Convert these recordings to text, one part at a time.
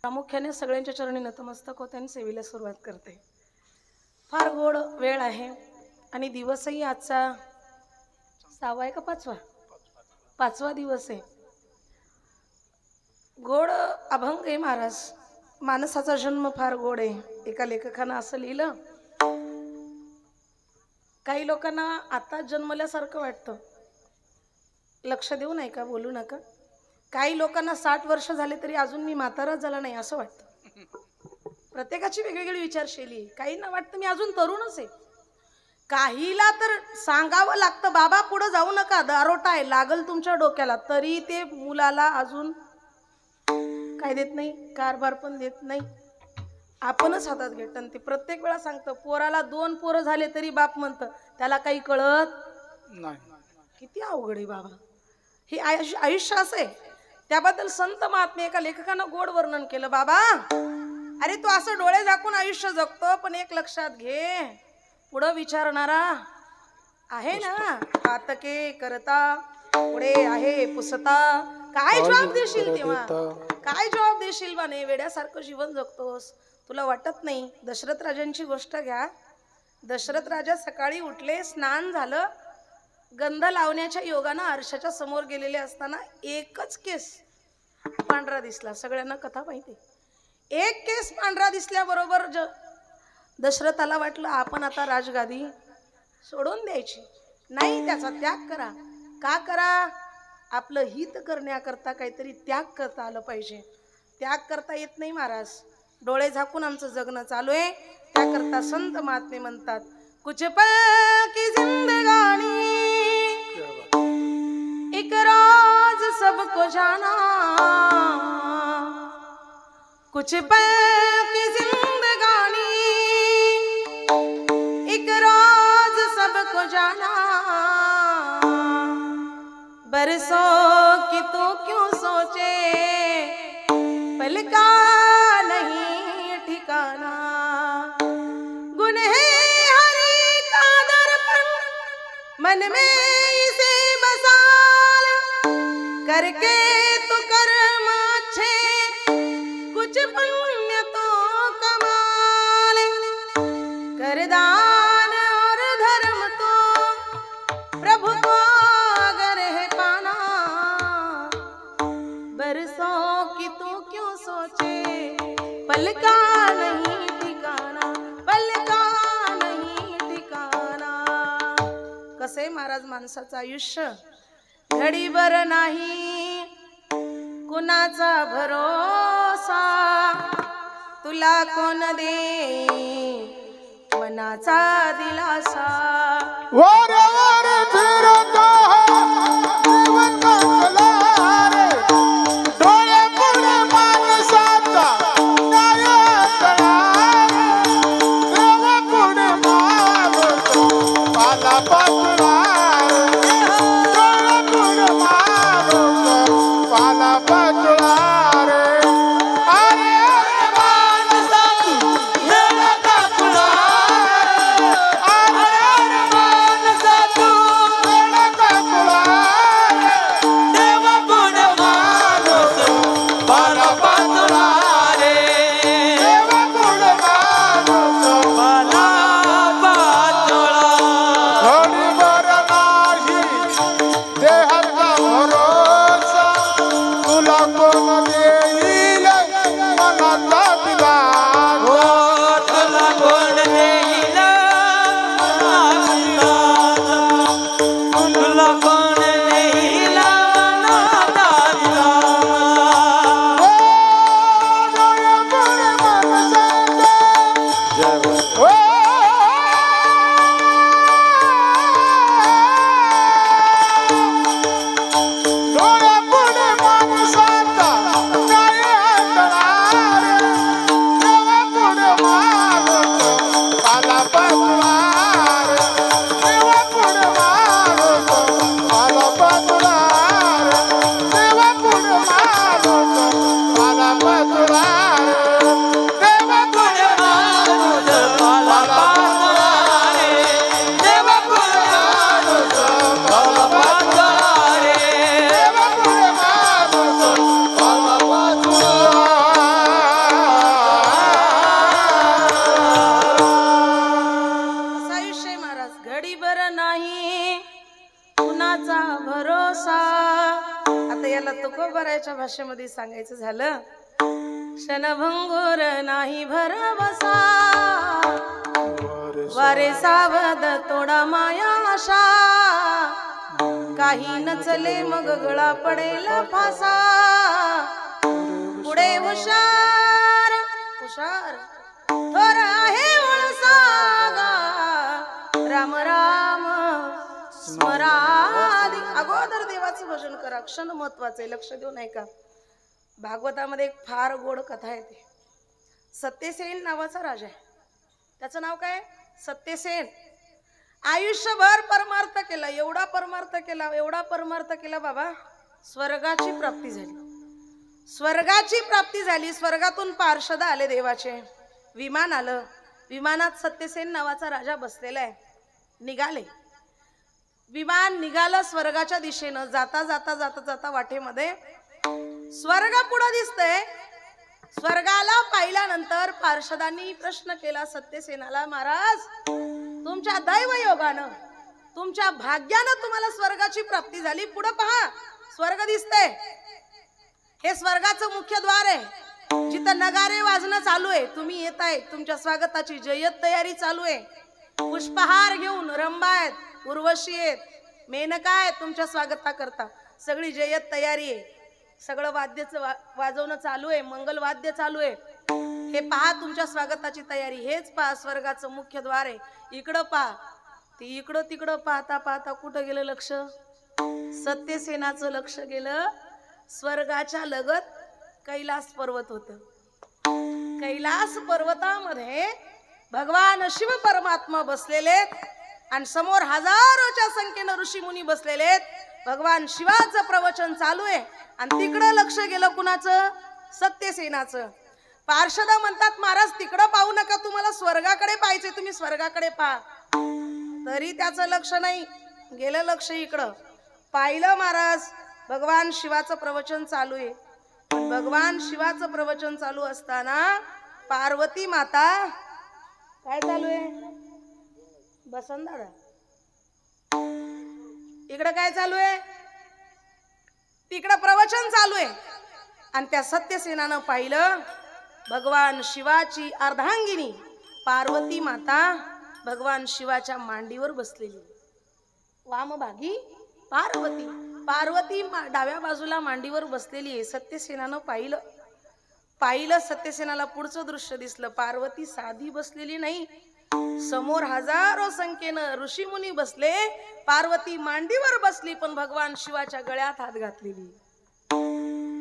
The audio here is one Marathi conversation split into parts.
प्रामुख्याने सगळ्यांच्या चरणी नतमस्तक होते आणि सेवेला सुरुवात करते। फार गोड वेळ आहे आणि दिवसही आजचा 6वा का 5वा? 5वा दिवस आहे। गोड अभंग आहे महाराज। माणसाचा जन्म फार गोड आहे। एका लेखकानं असं लिहिलं, काही लोकांना आता जन्मल्यासारखं वाटतं, लक्ष देऊ नये का, बोलू नका। काही लोकांना 60 वर्ष झाले तरी अजून मी म्हातारा झाला नाही असं वाटतं। प्रत्येकाची वेगवेगळी विचारशैली। काहींना वाटतं मी अजून तरुणच आहे, काहीला तर सांगावं लागतं बाबा पुढे जाऊ नका, दारोटा आहे लागल तुमच्या डोक्याला, तरी ते मुलाला अजून काय देत नाही, कारभार पण देत नाही, आपणच हातात घेत। आणि ते प्रत्येक वेळा सांगतं, पोराला 2 पोरं झाले तरी बाप म्हणतं त्याला काही कळत नाही। किती अवघड आहे बाबा, हे आयुष्य असं आहे। त्याबद्दल संत महात्मे एका लेखकानं गोड वर्णन केलं, बाबा अरे तू असं डोळे झाकून आयुष्य जगतो, पण एक लक्षात घे, पुढं विचारणारा आहे ना, हातके करता पुढे आहे पुसता, काय जबाब देशील तेव्हा, काय जबाब देशील बाने, वेड्यासारखं जीवन जगतोस, तुला वाटत नाही। दशरथ राजांची गोष्ट घ्या। दशरथ राजा सकाळी उठले, स्नान झालं, गंध लावण्याच्या योगानं आरशाच्या समोर गेलेले असताना एकच केस पांढरा दिसला। सगळ्यांना कथा माहिती, एक केस पांढरा दिसल्याबरोबर दशरथाला वाटलं आपण आता राजगादी सोडून द्यायची नाही, त्याचा त्याग करा। का करा? आपलं हित करण्याकरता काहीतरी त्याग करता आलं पाहिजे। त्याग करता येत नाही महाराज, डोळे झाकून आमचं जगणं चालू आहे। त्याकरता संत महात्मे म्हणतात, कुछ पल की जिंदगानी एक राज सबको जाना, कुछ पल की जिंदगानी एक राज बरसों की तू क्यों सोचे, पल का नहीं ठिकाना। गुनहगारी का दर्पण मन में इसे बसा ले, करके तो कर्म अच्छे कुछ पुण्य तो कमा ले। कर दान और धर्म तो प्रभु को अगर है पाना। बरसों की तू क्यों सोचे, पल का नहीं ठिकाना, पल का नहीं ठिकाना। कसे महाराज माणसाचं आयुष्य घडीभर नाही कुणाचा भरोसा, तुला कोण दे मनाचा दिलासा। वार वार फिरतो जीवन मंगला रे, डोळे पुढे माणसाचा न्याय करा रे, देव पुढे मागतो पाला पाचला रे, डोळे पुढे मागतो पाला पाचला रे। अरे अरे माणसाची येळ कापला रे, अरे अरे माणसाची येळ कापला रे, देव पुढे मागतो पाला पाचला रे, देव पुढे मागतो पाला पाचला। घडीभर नाही देहाचा भरोसा, तुला कोण देईल मनाचा दिलासा, तुला कोण देईल मनाचा दिलासा, तुला कोण देईल मनाचा दिलासा। डोळे पुढे माणसाचे, डोळे पुढे माणसाचा न्याय करा रे, देव पुढे मागतो पाला पाचला रे, देव पुढे मागतो पाला पाचला रे, देव पुढे मागतो पाला पाचला रे, देव पुढे मागतो पाला पाचला रे, देव पुढे मागतो पाला पाचला रे, देव पुढे मागतो पाला पाचला। असं आयुष्य आहे महाराज घडीभर नाही कुणाचा भरोसा। आता याला तुकोबाराच्या भाषेमध्ये सांगायचं झालं, क्षणभंगुर नाही भरवसा, वारे सावध तोडा माया आशा, काही नचले मग गळा पडेल फासा। पुढे हुशार हुशार थोर आहे वळसागा, राम राम स्मरादी। अगोदर देवाचं भजन करा, क्षण महत्वाचे, लक्ष देऊन ऐका। भागवतामध्ये एक फार गोड कथा आहे, ती सत्यसेन नावाचा राजा आहे। त्याचं नाव काय? सत्यसेन। आयुष्यभर परमार्थ केला, एवढा परमार्थ केला, एवढा परमार्थ केला बाबा, स्वर्गाची प्राप्ती झाली, स्वर्गाची प्राप्ती झाली। स्वर्गातून पार्षद आले देवाचे, विमान आलं, विमानात सत्यसेन नावाचा राजा बसलेला आहे। निघाले, विमान निघालं स्वर्गाच्या दिशेनं। जाता जाता जाता जाता वाटेमध्ये स्वर्ग पुढे दिसतंय। स्वर्गाला पाहिल्यानंतर पार्षदांनी प्रश्न केला सत्यसेनाला, महाराज तुमच्या दैवयोगानं, तुमच्या भाग्यानं तुम्हाला स्वर्गाची प्राप्ती झाली, पुढे पहा स्वर्ग दिसतंय। हे स्वर्गाचं मुख्य द्वार आहे, जिथं नगारे वाजणं चालू आहे। तुम्ही येताय, तुमच्या स्वागताची जय्यत तयारी चालू आहे। पुष्पहार घेऊन रंभा आहेत, उर्वशी आहेत, मेनका आहेत तुमच्या स्वागता करता, सगळी जय्यत तयारी आहे। सगळं वाद्याचं वाजवणं चालू आहे, मंगल वाद्य चालू आहे। हे पहा तुमच्या स्वागताची तयारी। हेच पहा स्वर्गाचं मुख्य द्वार आहे, इकडं पहा। ते इकडं तिकडं पाहता पाहता कुठं गेलं लक्ष? सत्यसेनाचं लक्ष गेलं स्वर्गाच्या लगत कैलास पर्वत होतं। कैलास पर्वतामध्ये भगवान शिव परमात्मा बसलेले आणि समोर हजारोच्या संख्येने ऋषी मुनी बसलेले। भगवान शिवाचं प्रवचन चालू आहे आणि तिकडं लक्ष गेलं कुणाचं? सत्यसेनाचं. पार्षद म्हणतात महाराज तिकडं पाहू नका, तुम्हाला स्वर्गाकडे पाहायचे, तुम्ही स्वर्गाकडे पहा. तरी त्याचं लक्ष नाही, गेलं लक्ष इकडं. पाहिलं महाराज भगवान शिवाचं प्रवचन चालू आहे. भगवान शिवाचं प्रवचन चालू असताना पार्वती माता काय चालू आहे? बसन दादा इकडं काय चालू आहे? तिकडं प्रवचन चालू आहे. आणि त्या सत्यसेनानं पाहिलं भगवान शिवाची अर्धांगिनी पार्वती माता भगवान शिवाच्या मांडीवर बसलेली. वामभागी पार्वती, पार्वती डाव्या बाजूला मांडीवर बसलेली आहे. सत्यसेनानं पाहिलं सत्यसेनाला पुढचं दृश्य दिसलं. पार्वती साधी बसलेली नाही, समोर हजारो संख्येनं ऋषीमुनी बसले. पार्वती मांडीवर बसली पण भगवान शिवाच्या गळ्यात हात घातलेली.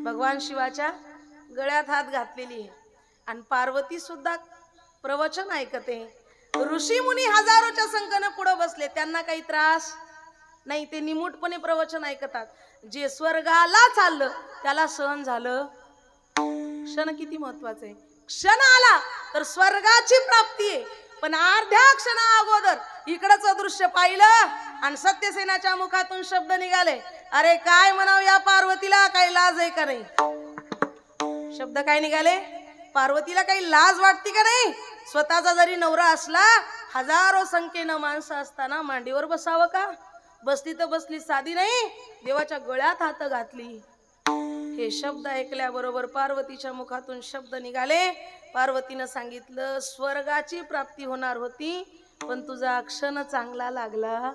भगवान शिवाच्या गळ्यात हात घातलेली. आणि पार्वती सुद्धा प्रवचन ऐकते. ऋषीमुनी हजारोच्या संख्येनं पुढे बसले, त्यांना काही त्रास नाही, ते निमूटपणे प्रवचन ऐकतात. जे स्वर्गाला चाललं त्याला सहन झालं. क्षण किती महत्वाचं आहे. क्षण आला तर स्वर्गाची प्राप्ती आहे, पण अर्ध्या क्षणा अगोदर इकडचं दृश्य पाहिलं आणि सत्यसेनाच्या मुखातून शब्द निघाले, अरे काय म्हणावं या पार्वतीला, काही लाज आहे का नाही? शब्द काय निघाले? पार्वतीला काही लाज वाटते का नाही? स्वतःचा जरी नवरा असला, हजारो संख्येनं माणसं असताना मांडीवर बसावं का? बसली तर बसली, साधी नाही, देवाच्या गळ्यात हात घातली. हे शब्द ऐकल्याबरोबर पार्वतीच्या मुखातून शब्द निघाले. पार्वतीनं सांगितलं स्वर्गाची प्राप्ती होणार होती, पण तुझा क्षण चांगला लागला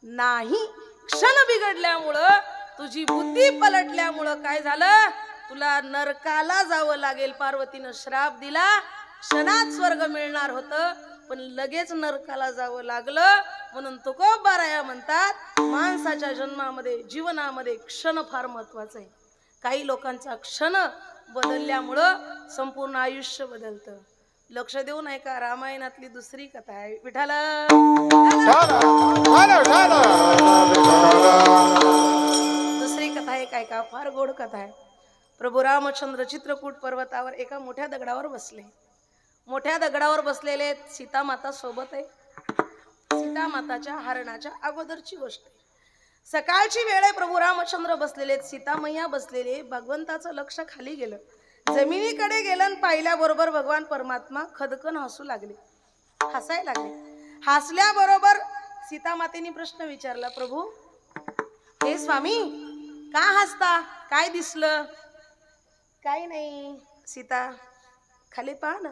नाही. क्षण बिघडल्यामुळं, तुझी बुद्धी पलटल्यामुळं काय झालं? तुला नरकाला जावं लागेल. पार्वतीनं श्राप दिला. क्षणात स्वर्ग मिळणार होतं, पण लगेच नरकाला जावं लागलं. म्हणून तुकोबाराया म्हणतात माणसाच्या जन्मामध्ये, जीवनामध्ये क्षण फार महत्वाचं आहे. काही लोकांचा क्षण बदलल्यामुळं संपूर्ण आयुष्य बदलतं. लक्ष देऊन ऐका, रामायणातली दुसरी कथा आहे. विठाला दुसरी कथा आहे काय का, फार गोड कथा आहे. प्रभू रामचंद्र चित्रकूट पर्वतावर एका मोठ्या दगडावर बसले. मोठ्या दगडावर बसलेले सीता माता सोबत आहे. सीता माताच्या हरणाच्या अगोदरची गोष्ट आहे. सकाळची वेळ आहे. प्रभू रामचंद्र बसलेले, सीता मैया बसलेले. भगवंताचं लक्ष खाली गेलं, जमिनीकडे गेलं आणि पाहिल्याबरोबर भगवान परमात्मा खदकन हसू लागले, हसायला लागले. हसल्याबरोबर सीता मातेने प्रश्न विचारला, प्रभू हे स्वामी का हसता, काय दिसलं? काही नाही सीता, खाली पहा ना.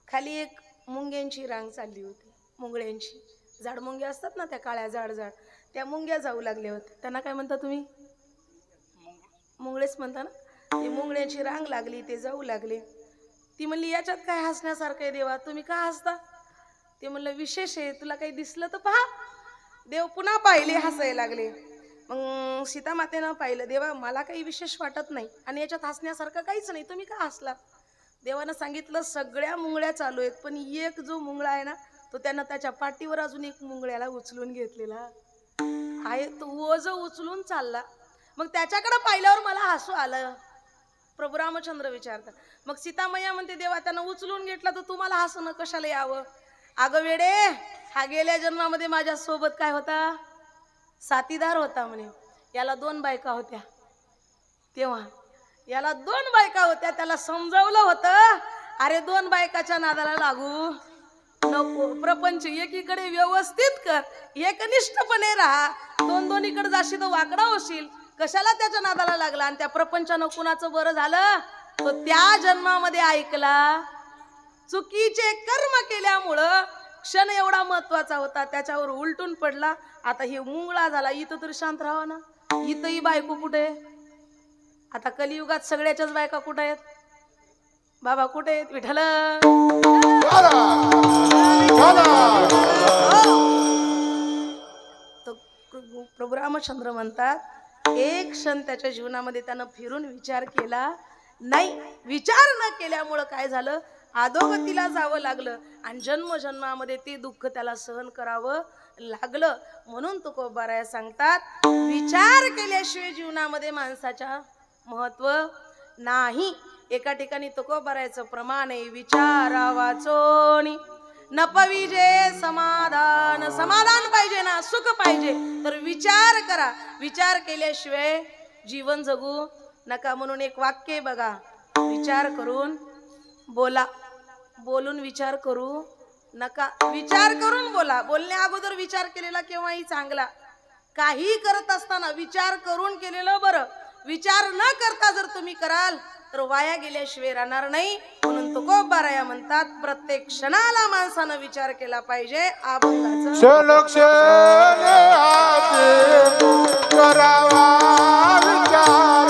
खाली एक मुंग्यांची रांग चालली होती. मुंगळ्यांची झाड मुंग्या असतात ना, त्या काळ्या जाड जाड, त्या मुंग्या जाऊ लागल्या होत्या. त्यांना काय म्हणता तुम्ही? मुंगळेच म्हणता ना. ती मुंगळ्याची रांग लागली, ते जाऊ लागले. ती म्हणली याच्यात काय हसण्यासारखं आहे देवा, तुम्ही का हसता? ते म्हणलं विशेष आहे, तुला काही दिसलं तर पहा. देव पुन्हा पाहिले, हसायला लागले. मग सीता मातेनं पाहिलं, देवा मला काही विशेष वाटत नाही आणि याच्यात हसण्यासारखं काहीच नाही, तुम्ही का हसला? देवानं सांगितलं सगळ्या मुंगळ्या चालू आहेत, पण एक जो मुंगळा आहे ना, तो त्यानं त्याच्या पाठीवर अजून एक मुंगळ्याला उचलून घेतलेला आहे. तो ओझ उचलून चालला. मग त्याच्याकडे पाहिल्यावर मला हसू आलं. प्रभू रामचंद्र विचारतात. मग सीतामैया म्हणते देवा त्यानं उचलून घेतला तर तुम्हाला हसणं कशाला यावं? अगं वेडे, हा गेल्या जन्मामध्ये माझ्या सोबत काय होता? साथीदार होता म्हणे. याला 2 बायका होत्या. तेव्हा याला 2 बायका होत्या. त्याला समजावलं होतं, अरे 2 बायकाच्या नादाला लागू नको, प्रपंच एकीकडे व्यवस्थित कर, एकनिष्ठपणे राहा. 2-2 जाशी तर वाकडा होशील. कशाला त्याच्या नादाला लागला? आणि त्या प्रपंचानं कुणाचं बरं झालं? तो त्या जन्मामध्ये ऐकला. चुकीचे कर्म केल्यामुळं क्षण एवढा महत्वाचा होता, त्याच्यावर उलटून पडला. आता हे मुंगळा झाला. इथं तरी शांत राहा ना. इथंही बायको कुठे? आता कलियुगात सगळ्याच्याच बायका कुठे आहेत? बाबा कुठे आहेत? विठ्ठल. प्रभू रामचंद्र म्हणतात एक क्षण त्याच्या जीवनामध्ये त्यानं फिरून विचार केला नाही. विचार न केल्यामुळं काय झालं? अधोगतीला जावं लागलं आणि जन्मजन्मामध्ये ते दुःख त्याला सहन करावं लागलं. म्हणून तुकोबाराया सांगतात विचार केल्याशिवाय जीवनामध्ये माणसाच्या महत्व नाही. एका ठिकाणी तुकोबारायचं प्रमाण आहे विचारा वाचोनी न पविजे समाधान. समाधान पाहिजे ना, सुख पाहिजे तर विचार करा. विचार केल्याशिवाय जीवन जगू नका. म्हणून एक वाक्य बघा, विचार करून बोला, बोलून विचार करू नका. विचार करून बोला. बोलण्या अगोदर विचार केलेला केव्हाही चांगला. काही करत असताना विचार करून केलेलं बरं. विचार न करता जर तुम्ही कराल तर वाया गेल्याशिवाय राहणार नाही. म्हणून तुकोबाराया म्हणतात प्रत्येक क्षणाला माणसानं विचार केला पाहिजे. अभंगाचं करावा विचार,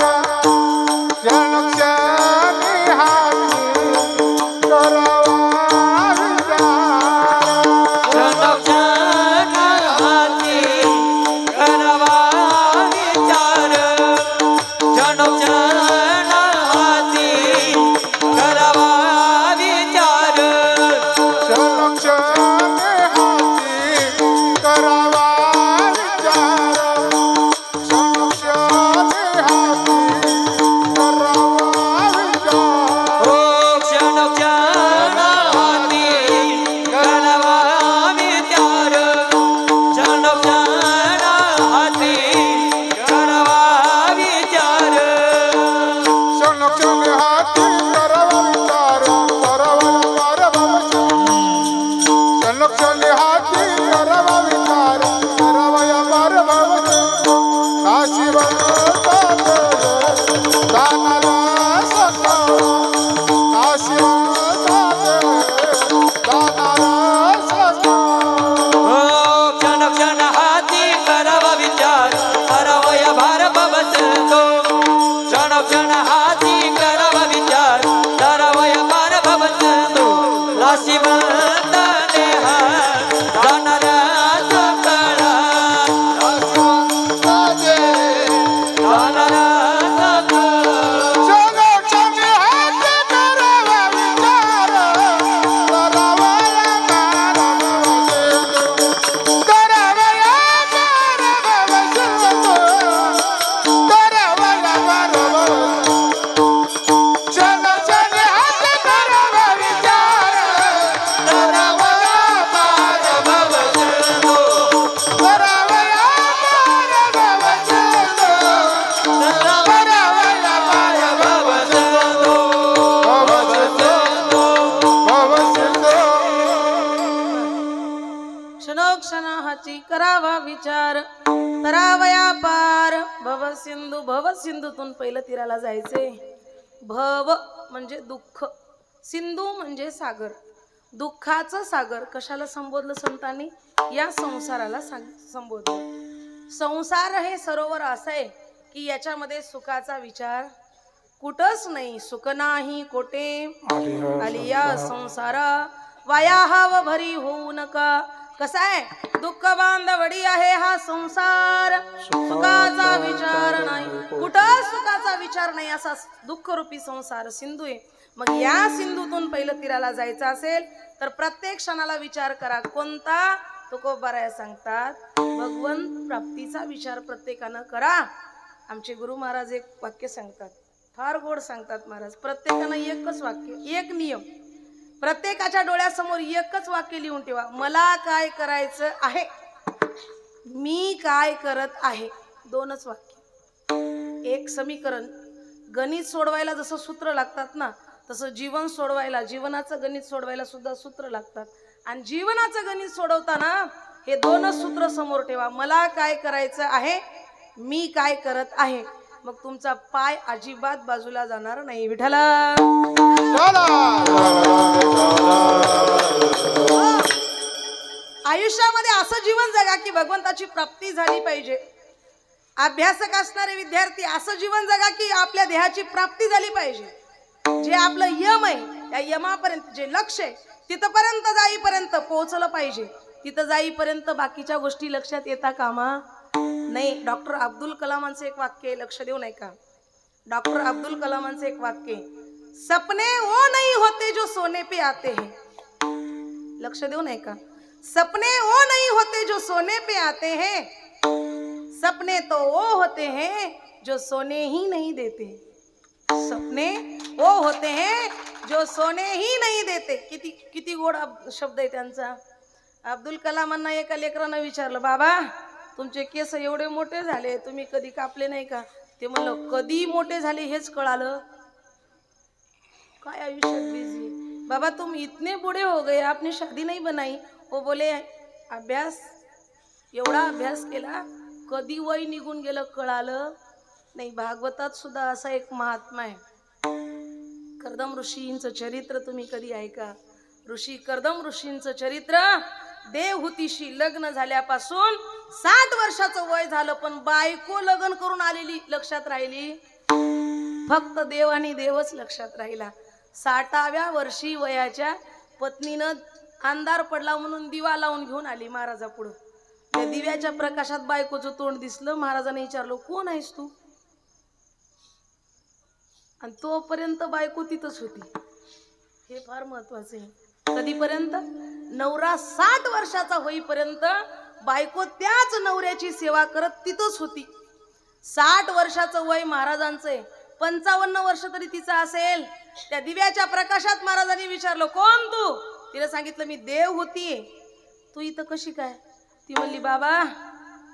क्षणाहाची करावा विचार, करावया पार भव सिंधू. भव सिंधूतून पहिलं तीराला जायचे. भव म्हणजे दुःख, सिंधू म्हणजे सागर. दुःखाचं सागर कशाला संबोधलं संतांनी? या संसाराला संबोधलं. संसार हे सरोवर असं आहे की याच्यामध्ये सुखाचा विचार कुठंच नाही. सुख नाही कोठे आलिया संसारा, वाया हाव भरी होऊ नका. कसा आहे दुःख बांधवडी आहे हा संसार, सुखाचा विचार नाही. कुठं सुखाचा विचार नाही असा दुःख रूपी संसार सिंधू आहे. मग या सिंधूतून पहिलं तीराला जायचं असेल तर प्रत्येक क्षणाला विचार करा. कोणता? तुकोबाराया सांगतात भगवंत प्राप्तीचा विचार प्रत्येकानं करा. आमचे गुरु महाराज एक वाक्य सांगतात, फार गोड सांगतात महाराज. प्रत्येकानं एकच वाक्य, एक नियम, प्रत्येकाच्या डोळ्यासमोर एकच वाक्य लिहून ठेवा. मला काय करायचं आहे, मी काय करत आहे. दोनच वाक्य. एक समीकरण. गणित सोडवायला जसं सूत्र लागतात ना, तसं जीवन सोडवायला, जीवनाचं गणित सोडवायला सुद्धा सूत्र लागतात. आणि जीवनाचं गणित सोडवताना हे दोनच सूत्र समोर ठेवा. मला काय करायचं आहे, मी काय करत आहे. मग तुमचा पाय अजिबात बाजूला जाणार नाही. विठ्ठला आयुष्यामध्ये असं जीवन जगा की भगवंताची प्राप्ती झाली पाहिजे. अभ्यासक असणारे विद्यार्थी असं जीवन जगा की आपल्या देहाची प्राप्ती झाली पाहिजे. जे आपलं यम आहे त्या यमापर्यंत, जे लक्ष्य आहे तिथपर्यंत जाईपर्यंत पोहोचलं पाहिजे. तिथं जाईपर्यंत बाकीच्या गोष्टी लक्षात येता कामा नाही. डॉक्टर अब्दुल कलामांचं एक वाक्य, लक्ष देऊ नाही का? डॉक्टर अब्दुल कलामांचं एक वाक्य, सपने वो नहीं होते जो सोने पे आते हैं. लक्ष देऊ नाही का? सपने वो नहीं होते जो सोने पे आते हैं, सपने तो वो होते हैं जो सोने ही नहीं देते. सपने वो होते हैं जो सोने ही नाही देते. किती किती गोड शब्द आहे त्यांचा. अब्दुल कलामांना एका लेकरानं विचारलं, बाबा तुमचे केस एवढे मोठे झाले, तुम्ही कधी कापले नाही का? ते म्हणलं, कधी मोठे झाले हेच कळालं. काय आयुष्यात बिझी. बाबा तुम इतने बूढ़े हो गए, आपने शादी नहीं बनाई. वो बोले, अभ्यास, एवढा अभ्यास केला, कधी वय निघून गेलं कळालं नाही. भागवतात सुद्धा असा एक महात्मा आहे. कर्दम ऋषींचं चरित्र तुम्ही कधी ऐका. ऋषी कर्दम ऋषींचं चरित्र. देवहूतीशी लग्न झाल्यापासून 60 वर्षाचं वय झालं, पण बायको लग्न करून आलेली लक्षात राहिली. फक्त देव आणि देवच लक्षात राहिला. 60व्या वर्षी वयाच्या पत्नीनं अंधार पडला म्हणून दिवा लावून घेऊन आली महाराजापुढं. त्या दिव्याच्या प्रकाशात बायकोचं तोंड दिसलं. महाराजाने विचारलं, कोण आहेस तू? आणि तोपर्यंत बायको तिथंच होती. हे फार महत्वाचं आहे. कधीपर्यंत? नवरा 60 वर्षाचा होईपर्यंत बायको त्याच नवऱ्याची सेवा करत तिथंच होती. 60 वर्षाचं वय महाराजांचं आहे, 55 वर्ष तरी तिचं असेल. त्या दिव्याच्या प्रकाशात महाराजांनी विचारलं, कोण तू? तिला सांगितलं, मी देव होती. तू इथं कशी काय? ती म्हणली, बाबा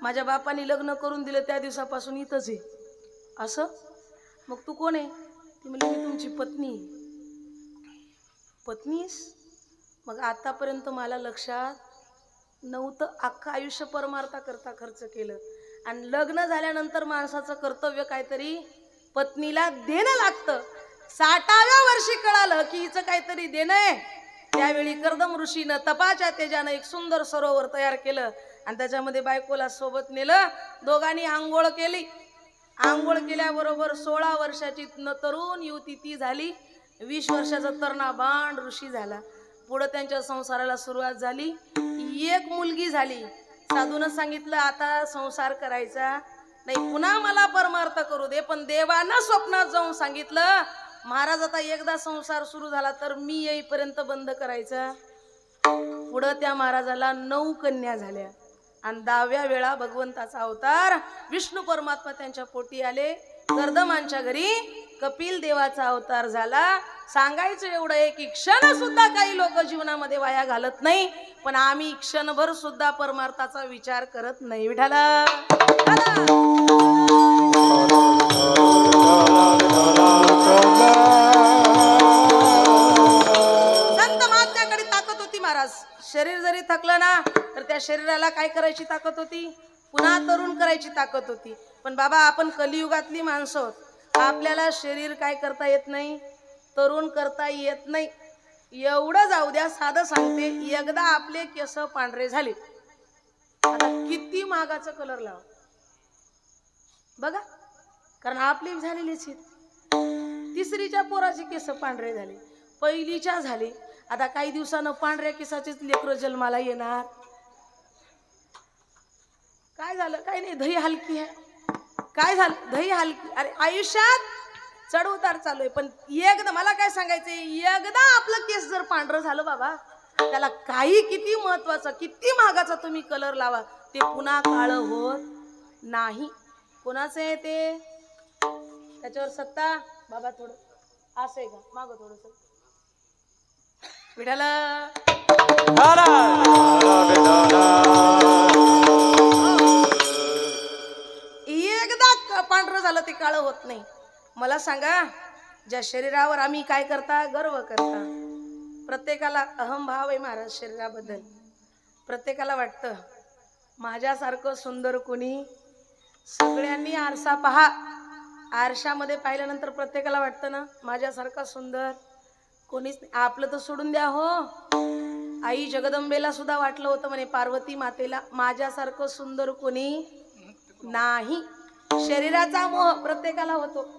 माझ्या बापाने लग्न करून दिलं त्या दिवसापासून इथंच आहे. असं? मग तू कोण आहे? ती म्हणली, मी तुमची पत्नी. पत्नीस? मग आतापर्यंत मला लक्षात नव्हतं. अख्खं आयुष्य परमार्था करता खर्च केलं, आणि लग्न झाल्यानंतर माणसाचं कर्तव्य काहीतरी पत्नीला देणं लागतं. 60व्या वर्षी कळालं की हिचं काहीतरी देणं आहे. त्यावेळी कर्दम ऋषीनं तपाच्या तेजानं एक सुंदर सरोवर तयार केलं आणि त्याच्यामध्ये बायकोला सोबत नेलं. दोघांनी आंघोळ केली. आंघोळ केल्याबरोबर 16 वर्षाची तरुण युवती ती झाली. 20 वर्षाचा तरणा बाण ऋषी झाला. पुढे त्यांच्या संसाराला सुरुवात झाली. एक मुलगी झाली. साधूनं सांगितलं, आता संसार करायचा नाही, पुन्हा मला परमार्थ करू दे. पण देवानं स्वप्नात जाऊन सांगितलं, महाराज आता एकदा संसार सुरू झाला तर मी येईपर्यंत बंद करायचा. पुढं त्या महाराजाला 9 कन्या झाल्या आणि 10व्या वेळा भगवंताचा अवतार विष्णू परमात्मा त्यांच्या पोटी आले. कर्दमांच्या घरी कपिल देवाचा अवतार झाला. सांगायचं एवढं आहे की क्षण सुद्धा काही लोक जीवनामध्ये वाया घालत नाही, पण आम्ही क्षणभर सुद्धा परमार्थाचा विचार करत नाही. विठाला संत महात्म्याकडे ताकद होती महाराज. शरीर जरी थकलं ना तर त्या शरीराला काय करायची ताकद होती? पुन्हा तरुण करायची ताकद होती. पण बाबा आपण कलियुगातली माणसं आहोत. आपल्याला शरीर काय करता येत नाही, तरुण करता येत नाही. एवढं जाऊ द्या, साधं सांगते, एकदा आपले केस पांढरे झाले, आता किती महागाचा कलर लावा बघा, कारण आपली झालेलीच आहेत. 3रीच्या पोराचे केस पांढरे झाले, 1लीच्या झाले, आता काही दिवसानं पांढऱ्या केसाचेच लेकरं जन्माला येणार. काय झालं? काय नाही, दही हलकी आहे. काय झालं? दही हलकी. अरे आयुष्यात चढ उतार चालू आहे, पण एकदा मला काय सांगायचंय, एकदा आपलं केस जर पांढरं झालं बाबा, त्याला काही किती महत्वाचा किती महागाचा तुम्ही कलर लावा, ते पुन्हा काळं होत नाही. कोणाचं आहे ते? त्याच्यावर सत्ता बाबा. थोडं असं आहे का? मागं थोडस विठाला. एकदा पांढरं झालं ते काळं होत नाही. मला सांगा, ज्या शरीरावर आम्ही काय करता, गर्व करता, प्रत्येकाला अहंभाव आहे महाराज शरीराबद्दल. प्रत्येकाला वाटतं माझ्यासारखं सुंदर कोणी. सगळ्यांनी आरसा पहा. आरशामध्ये पाहिल्यानंतर प्रत्येकाला वाटतं ना माझ्यासारखा सुंदर कोणीच नाही. आपलं तर सोडून द्या हो, आई जगदंबेला सुद्धा वाटलं होतं म्हणे, पार्वती मातेला, माझ्यासारखं सुंदर कोणी नाही. शरीराचा मोह प्रत्येकाला होतो.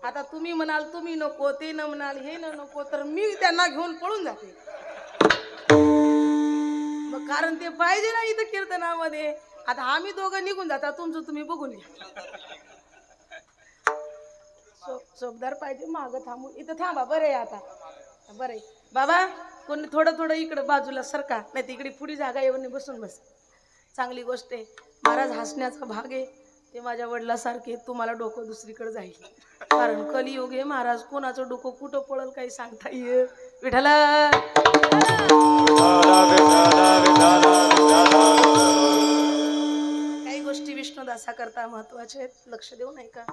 आता तुम्ही म्हणाल तुम्ही नको, ते न म्हणाल हे न नको, तर मी त्यांना घेऊन पळून जाते. मग कारण ते पाहिजे ना इथं कीर्तनामध्ये. आता आम्ही दोघं निघून जाता, तुमचं तुम्ही बघून घ्या. सोबदार पाहिजे माग थांबून इथं थांबा. बरे आता बरे बाबा. कोणी थोडं थोडं इकडं बाजूला सरका, नाही तिकडे पुढी जागा येऊन बसून बस. चांगली गोष्ट आहे. महाराज हसण्याचा भाग आहे ते माझ्या वडिलासारखे. तुम्हाला डोकं दुसरीकडे जाईल, कारण कलियुग आहे महाराज. कोणाचं डोकं कुठं पळल काही सांगता येईल. विठाला काही गोष्टी विष्णुदासा करता महत्वाच्या आहेत, लक्ष देऊ नाही का.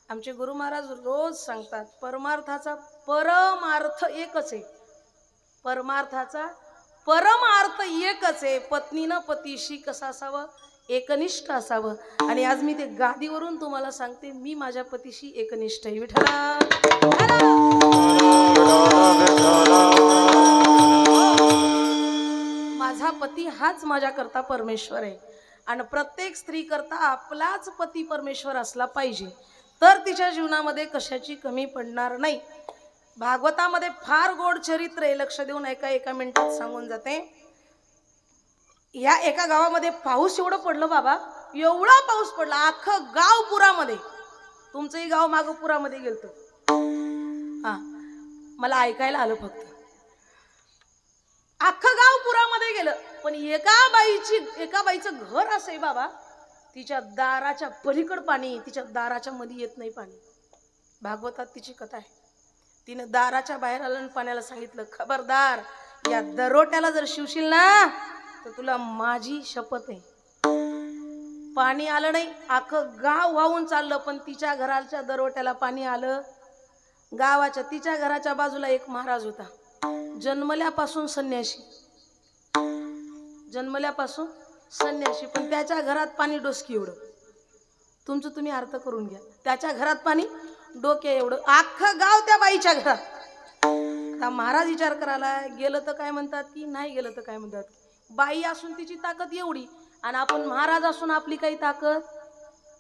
आमचे गुरु महाराज रोज सांगतात परमार्थाचा परमार्थ एकच आहे. परमार्थाचा परमार्थ एकच आहे. पत्नीनं पतीशी कसं असावं, एकनिष्ठ असावं. आणि आज मी ते गादीवरून तुम्हाला सांगते, मी माझ्या पतीशी एकनिष्ठ आहे. विठ्ठला माझा पती हाच माझ्या करता परमेश्वर आहे. आणि प्रत्येक स्त्री करता आपलाच पती परमेश्वर असला पाहिजे, तर तिच्या जीवनामध्ये कशाची कमी पडणार नाही. भागवतामध्ये फार गोड चरित्र आहे, लक्ष देऊन ऐका, एका मिनिटात सांगून जाते. या एका गावामध्ये पाऊस एवढं पडलं बाबा, एवढा पाऊस पडला अख्खं गाव पुरामध्ये. तुमचंही गाव मागं पुरामध्ये गेलतो. हा, मला ऐकायला आलं फक्त. अख्खं गाव पुरामध्ये गेलं, पण एका बाईचं घर असंय बाबा, तिच्या दाराच्या पलीकड पाणी, तिच्या दाराच्या मध्ये येत नाही पाणी. भागवतात तिची कथा आहे. तिने दाराच्या बाहेर आलं आणि पाण्याला सांगितलं, खबरदार या दरोट्याला जर शिवशील ना तर तुला माझी शपथ आहे. पाणी आलं नाही, अख्खं गाव वाहून चाललं, पण तिच्या घराच्या दरोट्याला पाणी आलं. गावाच्या तिच्या घराच्या बाजूला एक महाराज होता, जन्मल्यापासून संन्याशी, जन्मल्यापासून संन्याशी, पण त्याच्या घरात पाणी डोसकी एवढं. तुमचं तुम्ही अर्थ करून घ्या. त्याच्या घरात पाणी डोक्या एवढं, अख्खं गाव त्या बाईच्या घरात. आता महाराज विचार करायला, गेलं तर काय म्हणतात की नाही गेलं तर काय म्हणतात. बाई असून तिची ताकद एवढी, आणि आपण महाराज असून आपली काही ताकद.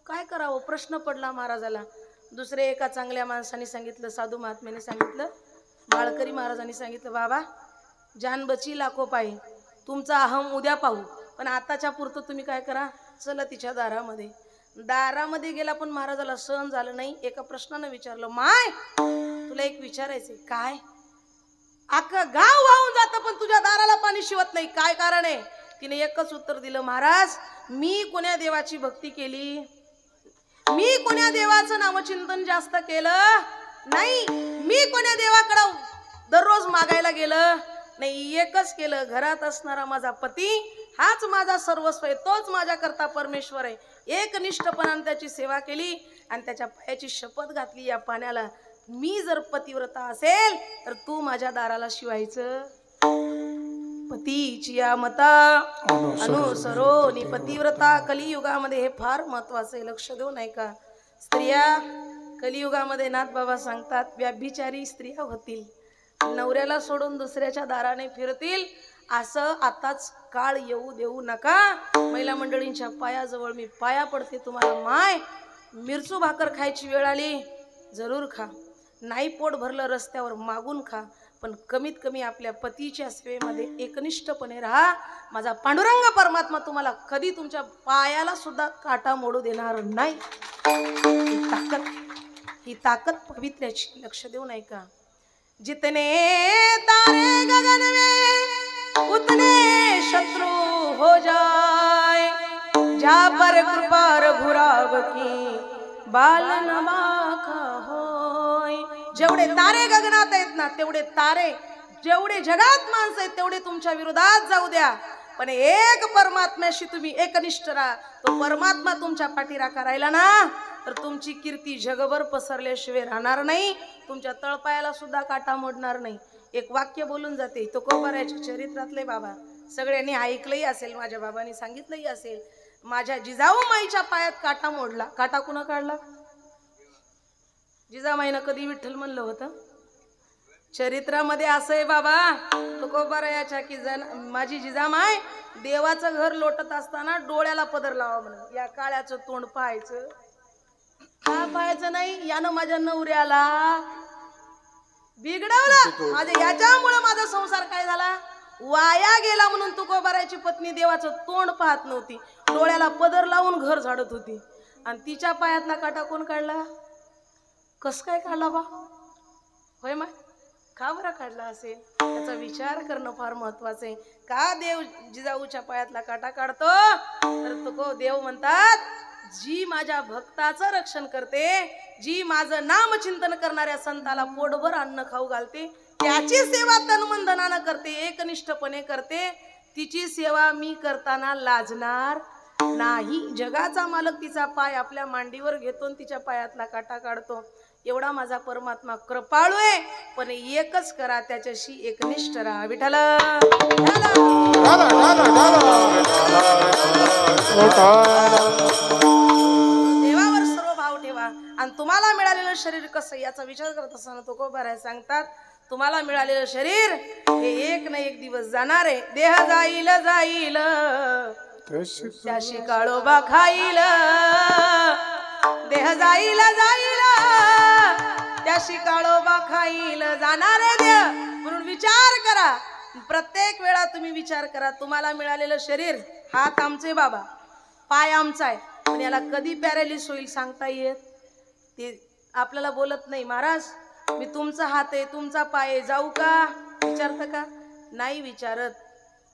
काय करावं प्रश्न पडला महाराजाला. दुसरे एका चांगल्या माणसाने सांगितलं, साधू महात्म्याने सांगितलं, बाळकरी महाराजांनी सांगितलं, बाबा जान बची लाखो पायी, तुमचा अहम उद्या पाहू, पण आताच्या पुरतं तुम्ही काय करा, चला तिच्या दारामध्ये. दारामध्ये गेला, पण महाराजाला सहन झालं नाही. एका प्रश्नानं विचारलं, माय तुला एक विचारायचंय. काय? अख्खं गाव वाहून जातं पण तुझ्या दाराला पाणी शिवत नाही, काय कारण आहे? तिने एकच उत्तर दिलं, महाराज मी कोण्या देवाची भक्ती केली, मी कोण्या देवाचं नामचिंतन जास्त केलं नाही, मी कोण्या देवाकडं दररोज मागायला गेलं नाही. एकच केलं, घरात असणारा माझा पती हाच माझा सर्वस्व आहे, तोच माझ्या करता परमेश्वर आहे. एकनिष्ठपणाने त्याची सेवा केली आणि त्याच्या पायाची शपथ घातली, या पाण्याला मी जर पतिव्रता असेल तर तू माझ्या दाराला शिवायचं. पतीची या मता अनुसरो नि पतिव्रता. कलियुगामध्ये हे फार महत्वाचं आहे, लक्ष देऊ नाही का. स्त्रिया कलियुगामध्ये नाथ बाबा सांगतात, व्याभिचारी स्त्रिया होतील, नवऱ्याला सोडून दुसऱ्याच्या दाराने फिरतील. असं आताच काळ येऊ देऊ नका. महिला मंडळींच्या पायाजवळ मी पाया पडते तुम्हाला. माय मिरचू भाकर खायची वेळ आली, जरूर खा. नाही पोट भरलं रस्त्यावर मागून खा, पण कमीत कमी आपल्या पतीच्या सेवेमध्ये एकनिष्ठपणे राहा. माझा पांडुरंग परमात्मा तुम्हाला कधी तुमच्या पायाला सुद्धा काटा मोडू देणार नाही. ही ताकद पवित्र्याची, लक्ष देऊ नाही का. जितने तारे गगन में उतने शत्रु हो जाए, जा पर कृपा रघुराव की बाल नमाखा होय. जेवढे तारे गगनात आहेत ना, तेवढे तारे, जेवढे जगात माणसं आहेत तेवढे तुमच्या विरोधात जाऊ द्या, पण एक परमात्म्याशी तुम्ही एकनिष्ठ राहा. तो परमात्मा तुमच्या पाठीराखा राहिला ना तर तुमची कीर्ती जगभर पसरल्याशिवाय राहणार नाही. तुमच्या तळपायाला सुद्धा काटा मोडणार नाही. एक वाक्य बोलून जाते, तो कोबाऱ्याच्या चरित्रातले बाबा सगळ्यांनी ऐकलंही असेल, माझ्या बाबांनी सांगितलंही असेल. माझ्या जिजाऊ माईच्या पायात काटा मोडला. काटा कुणा काढला? जिजामाईनं कधी विठ्ठल म्हणलं होतं? चरित्रामध्ये असं आहे बाबा, तुकोबारायाच्या की माझी जिजामाय देवाचं घर लोटत असताना डोळ्याला पदर लावा म्हणून. या काळ्याचं तोंड पाहायचं का पाहायचं नाही, यानं माझ्या नवऱ्याला बिघडवलं. माझ्या याच्यामुळे माझा संसार काय झाला, वाया गेला. म्हणून तुकोबारायाची पत्नी देवाचं तोंड पाहत नव्हती, डोळ्याला पदर लावून घर झाडत होती. आणि तिच्या पायातला काटा कोण काढला? कस काय काढला बा? होय माय, का बरा काढला असेल त्याचा विचार करणं फार महत्वाचं आहे. का देव जिजाऊच्या पायातला काटा काढतो? तर तो देव म्हणतात, जी माझ्या भक्ताचं रक्षण करते, जी माझं नामचिंतन करणाऱ्या संताला पोटभर अन्न खाऊ घालते, त्याची सेवा तनमंधनानं करते, एकनिष्ठपणे करते, तिची सेवा मी करताना लाजणार नाही. जगाचा मालक तिचा पाय आपल्या मांडीवर घेतो आणि तिच्या पायातला काटा काढतो. एवढा माझा परमात्मा कृपाळू आहे. पण एकच करा, त्याच्याशी एकनिष्ठ राहा. विठ्ठल देवावर सर्व भाव ठेवा. आणि तुम्हाला मिळालेलं शरीर कसं याचा विचार करत असताना तुकोबाराय सांगतात, तुम्हाला मिळालेलं शरीर हे एक ना एक दिवस जाणार आहे. देह जाईल जाईल त्याशी काळोबा खाईल, देह जाईल जाईल त्याशी काळोबा खाईल, जाणार आहे देह. म्हणून विचार करा, प्रत्येक वेळा तुम्ही विचार करा, तुम्हाला मिळालेलं शरीर, हात आमचे बाबा, पाय आमचा आहे, पण याला कधी पॅरालिस होईल सांगता येत ते आपल्याला बोलत नाही. महाराज मी तुमचा हात आहे, तुमचा पाय आहे, जाऊ का विचारतं का? नाही विचारत.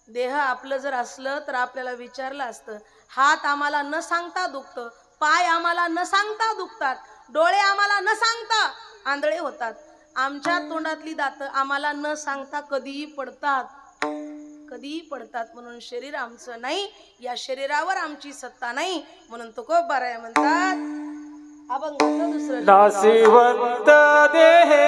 देह आपलं जर असलं तर आपल्याला विचारलं असतं. हात आम्हाला न सांगता दुखतं, पाय आम्हाला न सांगता दुखतात, डोळे आम्हाला न सांगता आंधळे होतात, आमच्या तोंडातली दात आम्हाला न सांगता कधीही पडतात, कधीही पडतात. म्हणून शरीर आमचं नाही, या शरीरावर आमची सत्ता नाही. म्हणून तुकोबाराय म्हणतात, अभंगाचं दुसरं नासिवंत देहे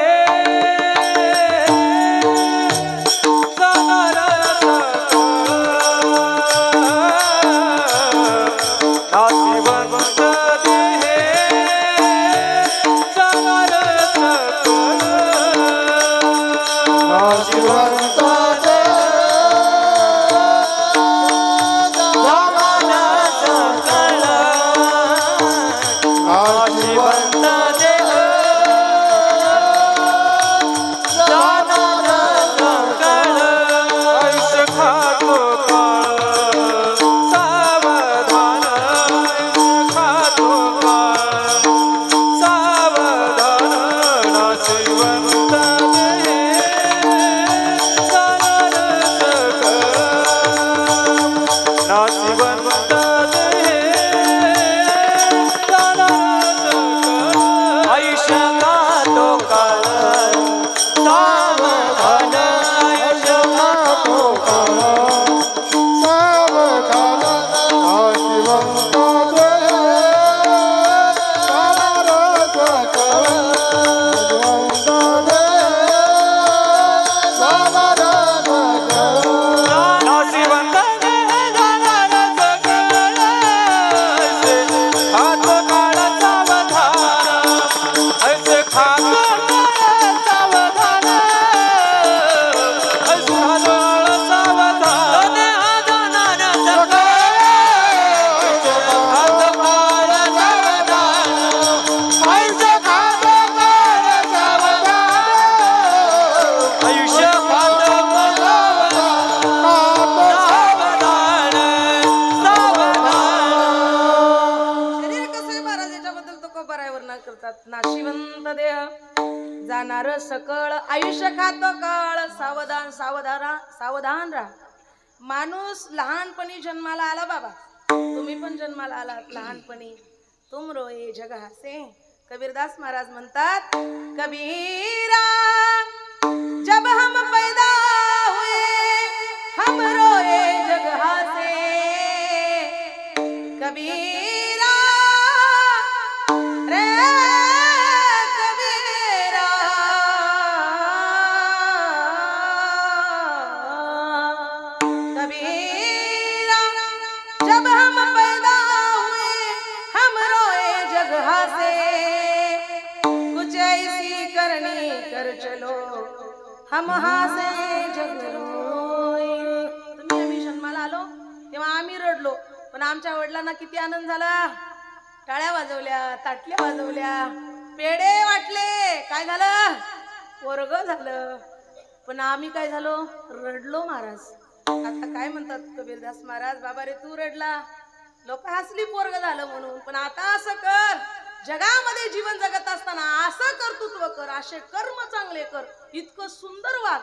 नाशिवंत देह जाणार सकळ, आयुष्य खातो काळ, सावधान सावधान सावधान राहा. माणूस लहानपणी जन्माला आला बाबा, तुम्ही पण जन्माला आलात लहानपणी, तुम रोए जग हसे. कबीरदास महाराज म्हणतात, कबीरा जब हम पैदा हुए हम रोए जग हसे, कबीरा रे कबीरा, कबीरा जब हम पैदा हुए हम रोए जग हसे, कुछ ऐसी करनी कर चलो हम हासे जग रोए. तुम्ही आम्ही जन्माला आलो तेव्हा आम्ही रडलो, पण आमच्या वडिलांना किती आनंद झाला, टाळ्या वाजवल्या, ताटल्या वाजवल्या, पेढे वाटले, काय झालं, पोरग झालं. पण आम्ही काय झालो, रडलो महाराज. आता काय म्हणतात कबीरदास महाराज, बाबा रे तू रडला, लोक हसली पोरग झालं म्हणून, पण आता असं कर, जगामध्ये जीवन जगत असताना असं कर्तृत्व कर, असे कर्म चांगले कर, इतकं सुंदर वाग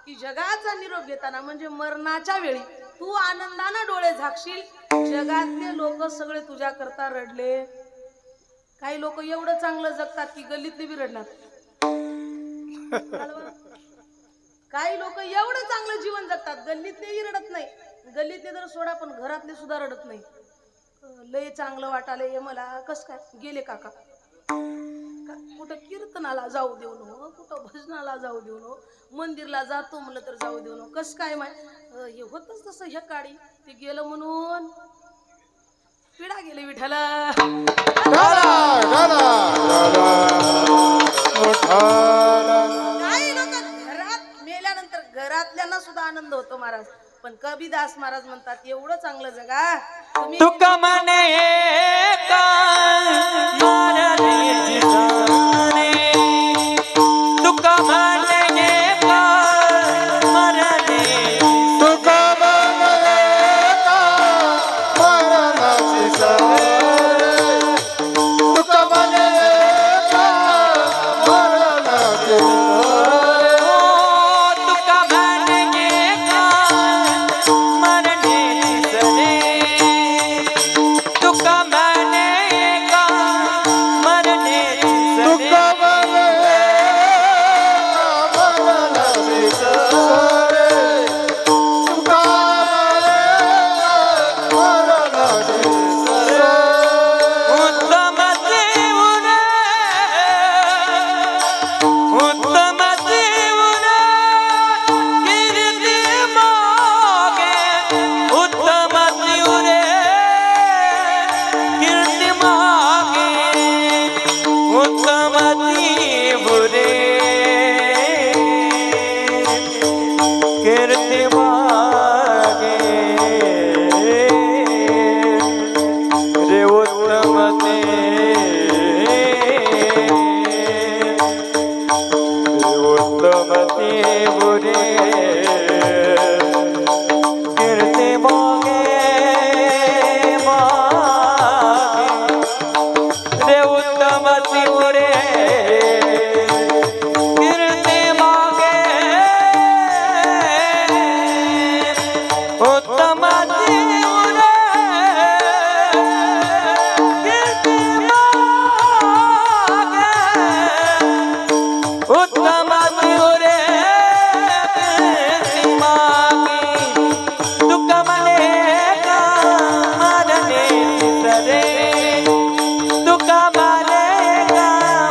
की जगाचा निरोप घेताना म्हणजे मरणाच्या वेळी तू आनंदानं डोळे झाकशील. जगातले लोक सगळे तुझ्या करता रडले. काही लोक एवढं चांगलं जगतात की गल्लीतले बी रडणार. काही लोक एवढं चांगलं जीवन जगतात गल्लीतलेही रडत नाही. गल्लीतले तर सोडा पण घरातले सुद्धा रडत नाही. लय चांगलं वाटाले मला. कस काय गेले काका? कुठं कीर्तनाला जाऊ देऊ नो, कुठं भजनाला जाऊ देऊ नो, मंदिरला जातो म्हणलं तर जाऊ देऊ नो. कस काय माय हे होतच तसं. ह्या काळी ते गेलं म्हणून पिढा गेले विठाला. काही लोक घरात मेल्यानंतर घरातल्यांना सुद्धा आनंद होतो महाराज. पण कबीरदास महाराज म्हणतात एवढं चांगलं जगा तुम्ही. तुका म्हणे का मरणे जिजाने, तुका म्हणे का मरणे, तुका म्हणे का मरणाची सवय, तुका म्हणे का मरणाची सवय, तुका म्हणे का मरणे जिजाने, तुका म्हणे का मरणे जिजाने, तुका म्हणे का मरणाची सवय, तुका म्हणे का मरणाची सवय. उत्तम जीवन, उत्तम जीवन कीर्ती मागे, उत्तम जीवन कीर्ती मागे, उत्तम जीवन कीर्ती मागे रे उत्तम ते उत्तम ते बुरे कीर्ती मागे मागे रे उत्तम ते बुरे कीर्ती मागे, उत्तम जीवन कीर्ती मागे, उत्तम जीवन कीर्ती मागे. तुका म्हणे का मरणे जिजाने, तुका म्हणे का